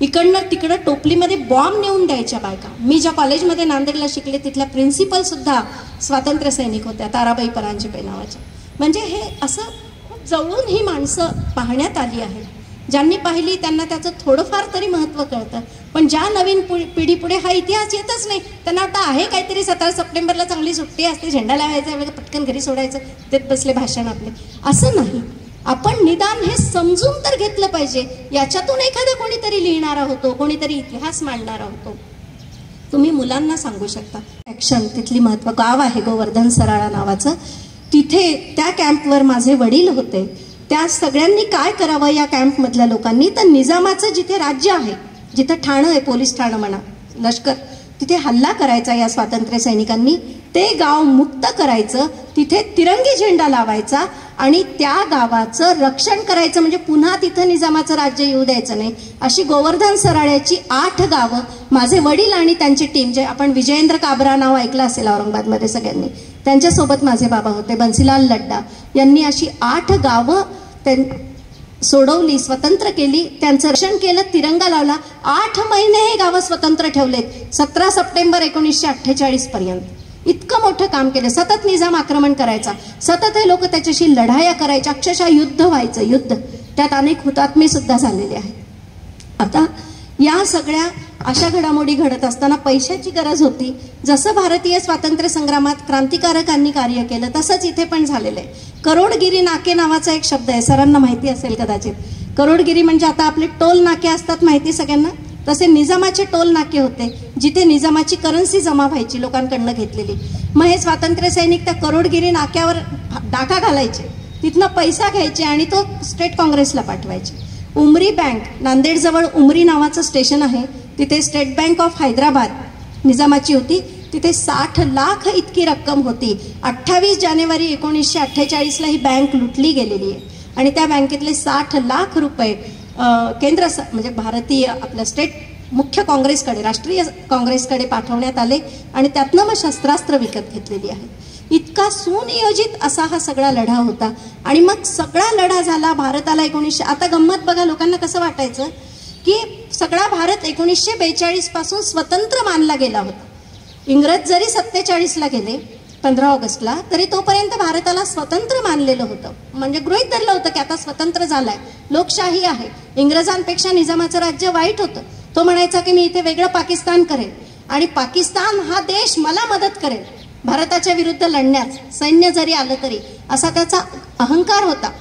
इकडनं तिकडं टोपलीमध्ये बॉम्ब नेऊन द्यायच्या बायका. मी ज्या कॉलेजमध्ये नांदेडला शिकले तिथल्या प्रिन्सिपल सुद्धा स्वातंत्र्य सैनिक होत्या, ताराबाई परांजपे नावाच्या. म्हणजे हे असं खूप जवळून ही माणसं पाहण्यात आली आहेत. ज्यांनी पाहिली त्यांना त्याचं थोडंफार तरी महत्त्व कळतं. पण ज्या नवीन पिढी पुढे हा इतिहास येतच नाही, त्यांना वाटतं आहे काहीतरी 17 सप्टेंबरला चांगली सुट्टी असते, झेंडा लावायचा, वेगळं पटकन घरी सोडायचं, देत बसले भाषण आपले. असं नाही. आपण निदान हे समजून तर घेतलं पाहिजे. याच्यातून एखादा कोणीतरी लिहिणारा होतो, कोणीतरी इतिहास मांडणारा होतो. तुम्ही मुलांना सांगू शकता. ॲक्शन तिथली महत्त्व. गाव आहे गोवर्धन सराळा नावाचं. तिथे त्या कॅम्पवर माझे वडील होते. त्या सगळ्यांनी काय करावं या कॅम्पमधल्या लोकांनी, तर निजामाचं जिथे राज्य आहे, जिथं ठाणं आहे, पोलीस ठाणं म्हणा, लष्कर, तिथे हल्ला करायचा या स्वातंत्र्य सैनिकांनी. ते गाव मुक्त करायचं, तिथे तिरंगी झेंडा लावायचा आणि त्या गावाचं रक्षण करायचं. म्हणजे पुन्हा तिथं निजामाचं राज्य येऊ द्यायचं नाही. अशी गोवर्धन सराळ्याची 8 गावं माझे वडील आणि त्यांची टीम, जे आपण विजयेंद्र काबरा नाव ऐकलं असेल औरंगाबादमध्ये सगळ्यांनी, त्यांच्यासोबत माझे बाबा होते, बन्सीलाल लड्डा यांनी अशी 8 गावं सोडवली, स्वतंत्र केली, त्यांचं रक्षण केलं, तिरंगा लावला. 8 महिने हे गावं स्वतंत्र ठेवलेत. 17 सप्टेंबर 1948 पर्यंत इतकं मोठं काम केलं. सतत निजाम आक्रमण करायचा, सतत हे लोक त्याच्याशी लढाया करायच्या, अक्षरशः युद्ध व्हायचं, युद्ध. त्यात अनेक हुतात्मे सुद्धा झालेले आहेत. आता या सगळ्या अशा घडामोडी घडत असताना पैशाची गरज होती. जसं भारतीय स्वातंत्र्य संग्रामात क्रांतिकारकांनी कार्य केलं तसंच इथे पण झालेलं आहे. करोडगिरी नाके नावाचा एक शब्द आहे, सरांना माहिती असेल कदाचित. करोडगिरी म्हणजे आता आपले टोल नाके असतात माहिती सगळ्यांना, तसे निजामाचे टोल नाके होते जिथे निजामाची करन्सी जमा व्हायची लोकांकडनं घेतलेली. मग हे स्वातंत्र्य सैनिक त्या करोडगिरी नाक्यावर डाका घालायचे, तिथनं पैसा घ्यायचे आणि तो स्टेट काँग्रेसला पाठवायचे. उमरी बँक, नांदेडजवळ उमरी नावाचं स्टेशन आहे, तिथे स्टेट बँक ऑफ हैदराबाद निजामाची होती. तिथे 60 लाख इतकी रक्कम होती. 28 जानेवारी 1948ला ही बँक लुटली गेलेली आहे आणि त्या बँकेतले 60 लाख रुपये केंद्र म्हणजे भारतीय आपल्या स्टेट मुख्य काँग्रेसकडे, राष्ट्रीय काँग्रेसकडे पाठवण्यात आले आणि त्यातनं मग शस्त्रास्त्र विकत घेतलेली आहे. इतका सुनियोजित असा हा सगळा लढा होता. आणि मग सगळा लढा झाला भारताला 1900. आता गंमत बघा, लोकांना कसं वाटायचं की सगळा भारत 1942 पासून स्वतंत्र मानला गेला होता. इंग्रज जरी 47ला गेले 15 ऑगस्टला, तरी तोपर्यंत भारताला स्वतंत्र मानलेलं होतं. म्हणजे गृहीत धरलं होतं की आता स्वतंत्र झालाय, लोकशाही आहे. इंग्रजांपेक्षा निजामाचं राज्य वाईट होतं. तो म्हणायचा की मी इथे वेगळं पाकिस्तान करेल आणि पाकिस्तान हा देश मला मदत करेल भारताच्या विरुद्ध लढण्यास, सैन्य जरी आलं तरी, असा त्याचा अहंकार होता,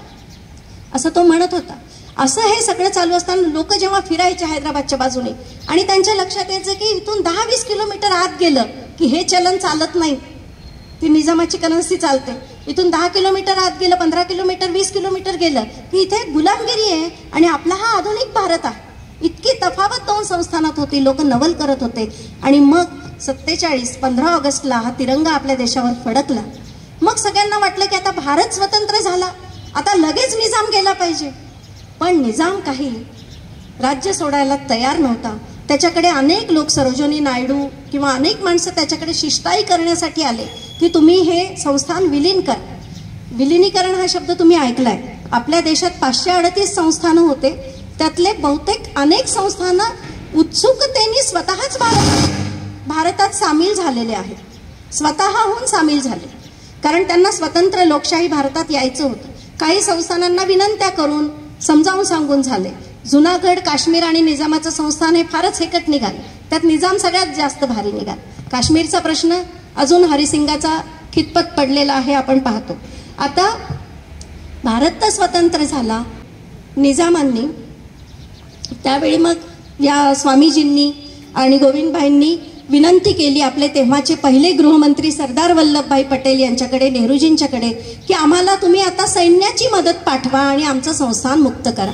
असं तो म्हणत होता. असं हे सगळं चालू असताना लोक जेव्हा फिरायचे हैदराबादच्या बाजूने आणि त्यांच्या लक्षात यायचं की इथून 10-20 किलोमीटर आत गेलं की हे चलन चालत नाही, ती निजामाची करन्सी चालते. इथून 10 किलोमीटर आत गेलं, 15 किलोमीटर, 20 किलोमीटर गेलं की इथे गुलामगिरी आहे आणि आपला हा आधुनिक भारत आहे. इतकी तफावत 2 संस्थानात होती. लोक नवल करत होते. आणि मग 15 ऑगस्टला हा तिरंगा आपल्या देशावर फडकला. मग सगळ्यांना वाटलं की आता भारत स्वतंत्र झाला, आता लगेच निजाम गेला पाहिजे. पण निजाम काही राज्य सोडायला तयार नव्हता. त्याच्याकडे अनेक लोक, सरोजिनी नायडू किंवा अनेक माणसं त्याच्याकडे शिष्टाई करण्यासाठी आले की तुम्ही हे संस्थान विलीन करा. विलिनीकरण हा शब्द तुम्ही ऐकलाय. आपल्या देशात 538 संस्थानं होते, त्यातले बहुतेक अनेक संस्थानं उत्सुकतेने स्वतःच भारतात सामील झालेले आहेत, स्वतःहून सामील झाले, कारण त्यांना स्वतंत्र लोकशाही भारतात यायचं होतं. काही संस्थानांना विनंत्या करून समजावून सांगून झाले. जुनागड, काश्मीर आणि निजामाचं संस्थान हे फारच हेकट निघाले. त्यात निजाम सगळ्यात जास्त भारी निघाला. काश्मीरचा प्रश्न अजून हरिसिंगाचा खितपत पडलेला आहे आपण पाहतो. आता भारत तर स्वतंत्र झाला, निजामांनी त्यावेळी मग या स्वामीजींनी आणि गोविंदभाईंनी विनंती केली आपले तेव्हाचे पहिले गृहमंत्री सरदार वल्लभभाई पटेल यांच्याकडे, नेहरूजींच्याकडे, की आम्हाला तुम्ही आता सैन्याची मदत पाठवा आणि आमचं संस्थान मुक्त करा.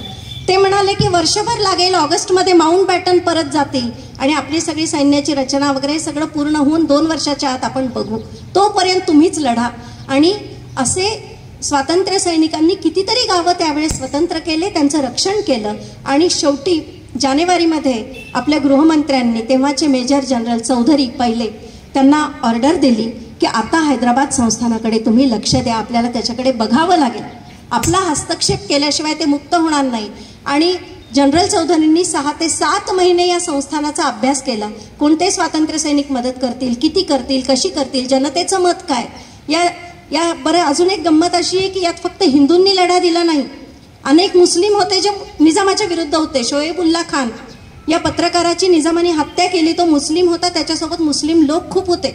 ते म्हणाले की वर्षभर लागेल, ऑगस्टमध्ये माउंट बॅटन परत जातील आणि आपली सगळी सैन्याची रचना वगैरे सगळं पूर्ण होऊन 2 वर्षाच्या आत आपण बघू, तोपर्यंत तुम्हीच लढा. आणि असे स्वातंत्र्य सैनिकांनी कितीतरी गावं त्यावेळेस स्वतंत्र केले, त्यांचं रक्षण केलं. आणि शेवटी जानेवारीमध्ये आपल्या गृहमंत्र्यांनी, तेव्हाचे मेजर जनरल चौधरी पहिले, त्यांना ऑर्डर दिली की आता हैदराबाद संस्थानाकडे तुम्ही लक्ष द्या, आपल्याला त्याच्याकडे बघावं लागेल, आपला हस्तक्षेप केल्याशिवाय ते मुक्त होणार नाही. आणि जनरल चौधरींनी 6 ते 7 महिने या संस्थानाचा अभ्यास केला. कोणते स्वातंत्र्य सैनिक मदत करतील, किती करतील, कशी करतील, जनतेचं मत काय. या बरं अजून एक गंमत अशी आहे की यात फक्त हिंदूंनी लढा दिला नाही, अनेक मुस्लिम होते जे निजामाच्या विरुद्ध होते. शोएबुल्ला खान या पत्रकाराची निजामाने हत्या केली, तो मुस्लिम होता, त्याच्यासोबत मुस्लिम लोक खूप होते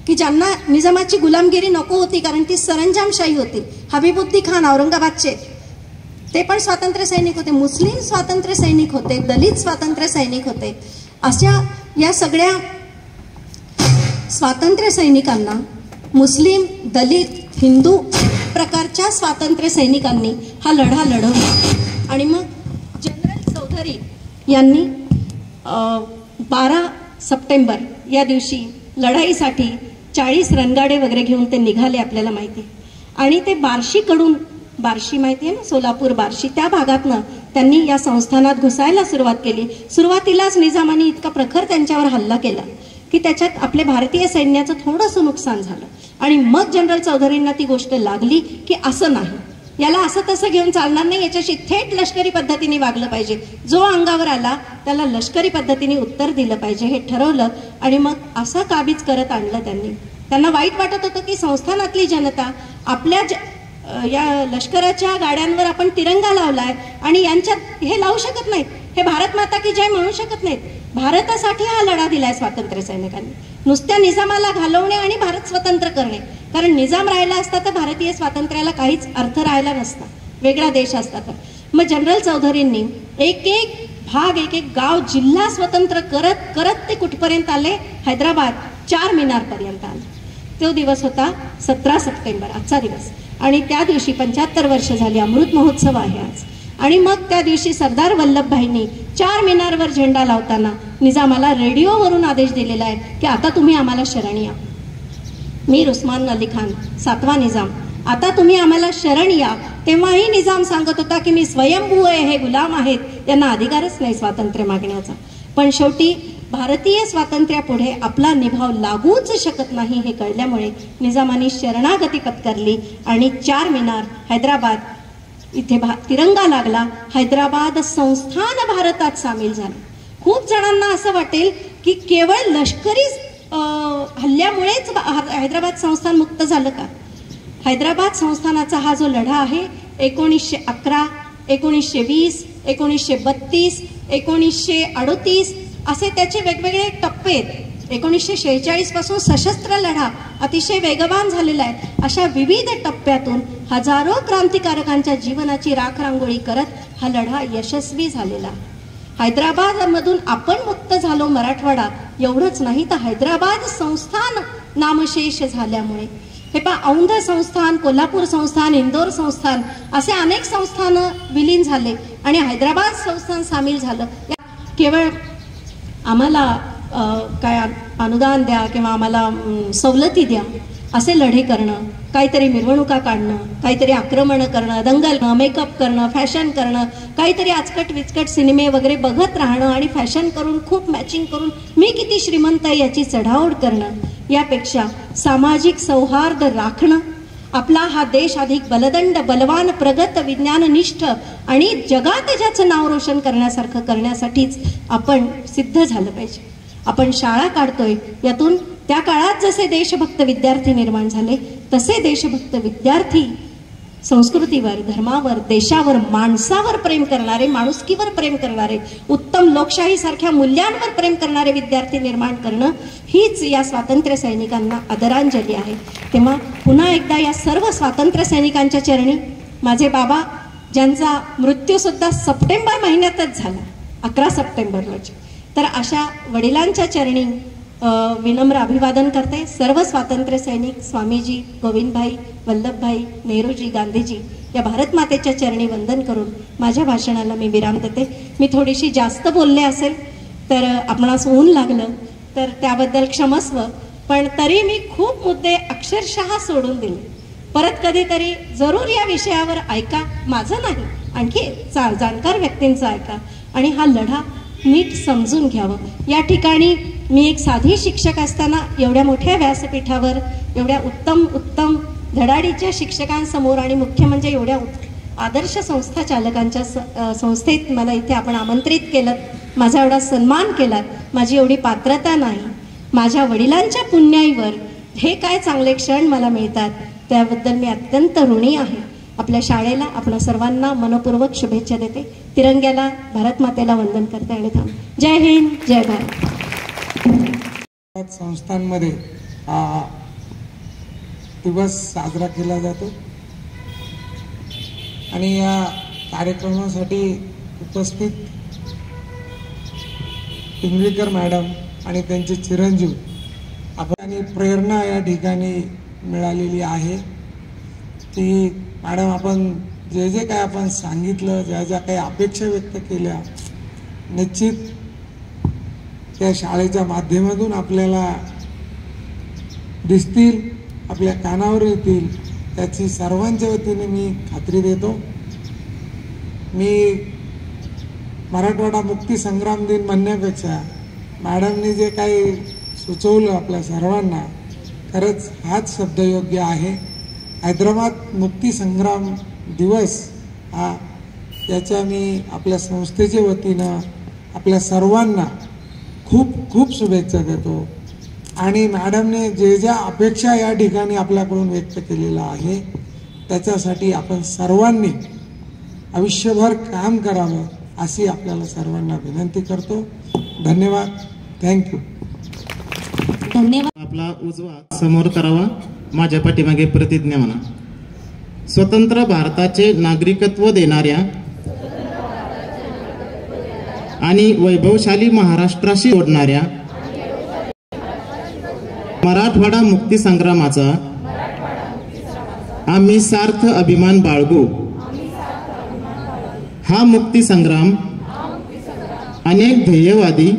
की ज्यांना निजामाची गुलामगिरी नको होती, कारण ती सरंजामशाही होती. हबीबुद्दी खान औरंगाबादचे, ते पण स्वातंत्र्य सैनिक होते, मुस्लिम स्वातंत्र्य सैनिक होते, दलित स्वातंत्र्य सैनिक होते. अशा या सगळ्या स्वातंत्र्य सैनिकांना मुस्लिम, दलित, हिंदू प्रकारच्या स्वातंत्र्य सैनिकांनी हा लढा लढवला. आणि मग जनरल चौधरी यांनी 12 सप्टेंबर या दिवशी लढाईसाठी 40 रणगाडे वगैरे घेऊन ते निघाले, आपल्याला माहिती आहे. आणि ते बार्शीकडून, बार्शी माहिती आहे ना, सोलापूर बार्शी, त्या भागातनं त्यांनी या संस्थानात घुसायला सुरुवात केली. सुरुवातीलाच निजामाने इतका प्रखर त्यांच्यावर हल्ला केला की त्याच्यात आपले भारतीय सैन्याचं थोडंसं नुकसान झालं. आणि मग जनरल चौधरींना ती गोष्ट लागली की असं नाही, याला असं तसं घेऊन चालणार नाही, याच्याशी थेट लष्करी पद्धतीने वागलं पाहिजे, जो अंगावर आला त्याला लष्करी पद्धतीने उत्तर दिलं पाहिजे, हे ठरवलं. आणि मग असं काबीज करत आणलं त्यांनी. त्यांना वाईट वाटत होतं की संस्थानातली जनता आपल्या या लष्कराच्या गाड्यांवर आपण तिरंगा लावलाय आणि यांच्यात हे लावू शकत नाहीत, हे भारत माता की जय म्हणू शकत नाहीत. भारतासाठी हा लढा दिलाय स्वातंत्र्य सैनिकांनी, नुसत्या निजामाला घालवणे आणि भारत स्वतंत्र करणे. कारण निजाम राहिला असता तर भारतीय स्वातंत्र्याला काहीच अर्थ राहिला नसता, वेगळा देश असता तर. मग जनरल चौधरींनी एक एक भाग, एक एक गाव, जिल्हा स्वतंत्र करत करत ते कुठपर्यंत आले, हैदराबाद चारमिनार पर्यंत आले. तो दिवस होता 17 सप्टेंबर, आजचा दिवस. आणि त्या दिवशी 75 वर्ष झाली, अमृत महोत्सव आहे आज. आणि मग त्या दिवशी सरदार वल्लभभाईंनी चारमिनारवर झेंडा लावताना निजामाला रेडिओवरून आदेश दिलेला आहे की आता तुम्ही आम्हाला शरण या. मीर उस्मान अली खान, 7वा निजाम, आता तुम्ही आम्हाला शरण या. तेव्हाही निजाम सांगत होता की मी स्वयंभू आहे, हे गुलाम आहेत, त्यांना अधिकारच नाही स्वातंत्र्य मागण्याचा. पण शेवटी भारतीय स्वातंत्र्यापुढे आपला निभाव लागूच शकत नाही हे कळल्यामुळे निजामाने शरणागती पत्करली आणि चारमिनार, हैदराबाद इथे तिरंगा लागला. हैदराबाद संस्थान भारतात सामील झालं. खूप जणांना असं वाटेल की केवळ लष्करी हल्ल्यामुळेच हैदराबाद संस्थान मुक्त झालं का. हैदराबाद संस्थानाचा हा जो लढा आहे 1911, 1920, 1932, 1938 असे त्याचे वेगवेगळे टप्पे आहेत. 1946 पासून सशस्त्र लढा अतिशय वेगवान झालेला आहे. अशा विविध टप्प्यातून हजारो क्रांतिकारकांच्या जीवनाची राखरांगोळी करत हा लढा यशस्वी झालेला. हैदराबादमधून आपण मुक्त झालो, मराठवाडा एवढंच नाही तर हैदराबाद संस्थान नामशेष झाल्यामुळे हे औंध संस्थान, कोल्हापूर संस्थान, इंदोर संस्थान असे अनेक संस्थान विलीन झाले आणि हैदराबाद संस्थान सामील झालं. केवळ आम्हाला काय अनुदान द्या किंवा आम्हाला सवलती द्या असे लढे करणं, काहीतरी मिरवणुका काढणं, काहीतरी आक्रमणं करणं, दंगल, मेकअप करणं, फॅशन करणं, काहीतरी आचकट विचकट सिनेमे वगैरे बघत राहणं आणि फॅशन करून खूप मॅचिंग करून मी किती श्रीमंत आहे याची चढाओढ करणं, यापेक्षा सामाजिक सौहार्द राखणं, आपला हा देश अधिक बलदंड, बलवान, प्रगत, विज्ञाननिष्ठ आणि जगात ज्याचं नाव रोशन करण्यासारखं करण्यासाठीच आपण सिद्ध झालं पाहिजे. आपण शाळा काढतोय, यातून त्या काळात जसे देशभक्त विद्यार्थी निर्माण झाले तसे देशभक्त विद्यार्थी संस्कृतीवर, धर्मावर, देशावर, माणसावर प्रेम करणारे, माणुसकीवर प्रेम करणारे, उत्तम लोकशाहीसारख्या मूल्यांवर प्रेम करणारे विद्यार्थी निर्माण करणं हीच या स्वातंत्र्य सैनिकांना आदरांजली आहे. तेव्हा पुन्हा एकदा या सर्व स्वातंत्र्य सैनिकांच्या चरणी माझे बाबा, ज्यांचा मृत्यूसुद्धा सप्टेंबर महिन्यातच झाला, 11 सप्टेंबर रोजी, तर अशा वडिलांच्या चरणी विनम्र अभिवादन करते. सर्व स्वातंत्र्य सैनिक, स्वामीजी, गोविंदभाई, वल्लभभाई, नेहरूजी, गांधीजी या भारत मातेच्या चरणी वंदन करून माझ्या भाषणाला मी विराम देते. मी थोडीशी जास्त बोलले असेल तर आपणास ऊन लागलं तर त्याबद्दल क्षमस्व, पण तरी मी खूप मुद्दे अक्षरशः सोडून दिले. परत कधीतरी जरूर या विषयावर ऐका, माझं नाही, आणखी जाणकार व्यक्तींचं ऐका आणि हा लढा नीट समजून घ्यावं. या ठिकाणी मी एक साधी शिक्षक असताना एवढ्या मोठ्या व्यासपीठावर एवढ्या उत्तम धडाडीच्या शिक्षकांसमोर आणि मुख्य म्हणजे एवढ्या आदर्श संस्था चालकांच्या संस्थेत मला इथे आपण आमंत्रित केलं, माझा एवढा सन्मान केलात, माझी एवढी पात्रता नाही. माझ्या वडिलांच्या पुण्याईवर हे काय चांगले क्षण मला मिळतात त्याबद्दल मी अत्यंत ऋणी आहे. आपल्या शाळेला, आपल्या सर्वांना मनपूर्वक शुभेच्छा देते. तिरंग्याला, भारत मातेला वंदन करते आणि थांब. जय हिंद, जय भारत.
संस्थांमध्ये हा दिवस साजरा केला जातो आणि या कार्यक्रमासाठी उपस्थित पिंगळीकर मॅडम आणि त्यांचे चिरंजीव आणि प्रेरणा या ठिकाणी मिळालेली आहे. ती मॅडम, आपण जे जे काय आपण सांगितलं, ज्या ज्या काही अपेक्षा व्यक्त केल्या, निश्चित त्या शाळेच्या माध्यमातून आपल्याला दिसतील, आपल्या कानावर येतील, त्याची सर्वांच्या वतीने मी खात्री देतो. मी मराठवाडा मुक्ती संग्राम दिन म्हणण्यापेक्षा मॅडमने जे काही सुचवलं आपल्या सर्वांना, खरंच हाच शब्द योग्य आहे. हैदराबाद मुक्ती संग्राम दिवस हा, याच्या मी आपल्या संस्थेच्या वतीनं आपल्या सर्वांना खूप खूप शुभेच्छा देतो. आणि मॅडमने जे ज्या अपेक्षा या ठिकाणी आपल्याकडून व्यक्त केलेल्या आहे त्याच्यासाठी आपण सर्वांनी आयुष्यभर काम करावं अशी आपल्याला सर्वांना विनंती करतो. धन्यवाद. थँक्यू.
धन्यवाद.
आपला उजवा समोर करावा. माझ्या पाठीमागे प्रतिज्ञा म्हणा. स्वतंत्र भारताचे नागरिकत्व देणाऱ्या आणि वैभवशाली महाराष्ट्राशी जोडणाऱ्या मराठवाडा मुक्ती संग्रामाचा आम्ही सार्थ अभिमान बाळगू. हा मुक्ती संग्राम अनेक ध्येयवादी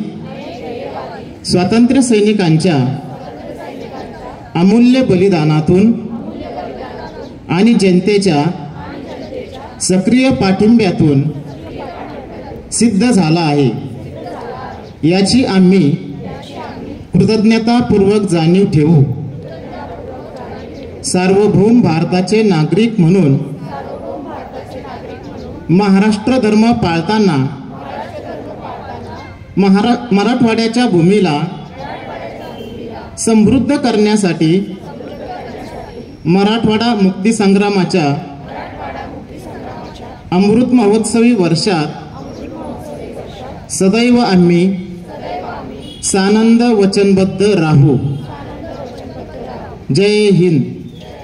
स्वातंत्र्य सैनिकांच्या अमूल्य बलिदानातून आणि जनतेच्या सक्रिय पाठिंब्यातून सिद्ध झाला आहे. याची आम्ही कृतज्ञतापूर्वक जाणीव ठेवू. सार्वभौम भारताचे नागरिक म्हणून महाराष्ट्र धर्म पाळताना मराठवाड्याच्या भूमीला समृद्ध करण्यासाठी मराठवाडा मुक्ती संग्रामाच्या अमृत महोत्सवी वर्षात सदैव आम्ही सानंद वचनबद्ध राहू. जय हिंद.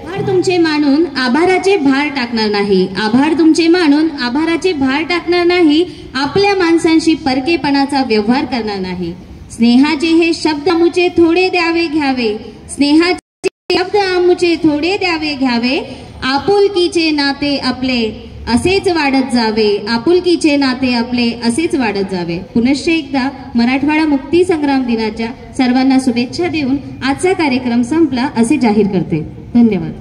आभार तुमचे मानून आभाराचे भार टाकणार नाही. आभार तुमचे मानून आभाराचे भार टाकणार नाही. आपल्या माणसांशी परकेपणाचा व्यवहार करणार नाही. स्नेहाचे हे शब्द आमुचे थोडे द्यावे घ्यावे. स्नेहाचे शब्द आमुचे थोडे द्यावे घ्यावे. आपुलकीचे नाते आपले असेच वाढत जावे. आपुलकीचे नाते आपले असेच वाढत जावे. पुनश्च एकदा मराठवाडा मुक्ती संग्राम दिनाच्या सर्वांना शुभेच्छा देऊन आजचा कार्यक्रम संपला असे जाहीर करते. धन्यवाद.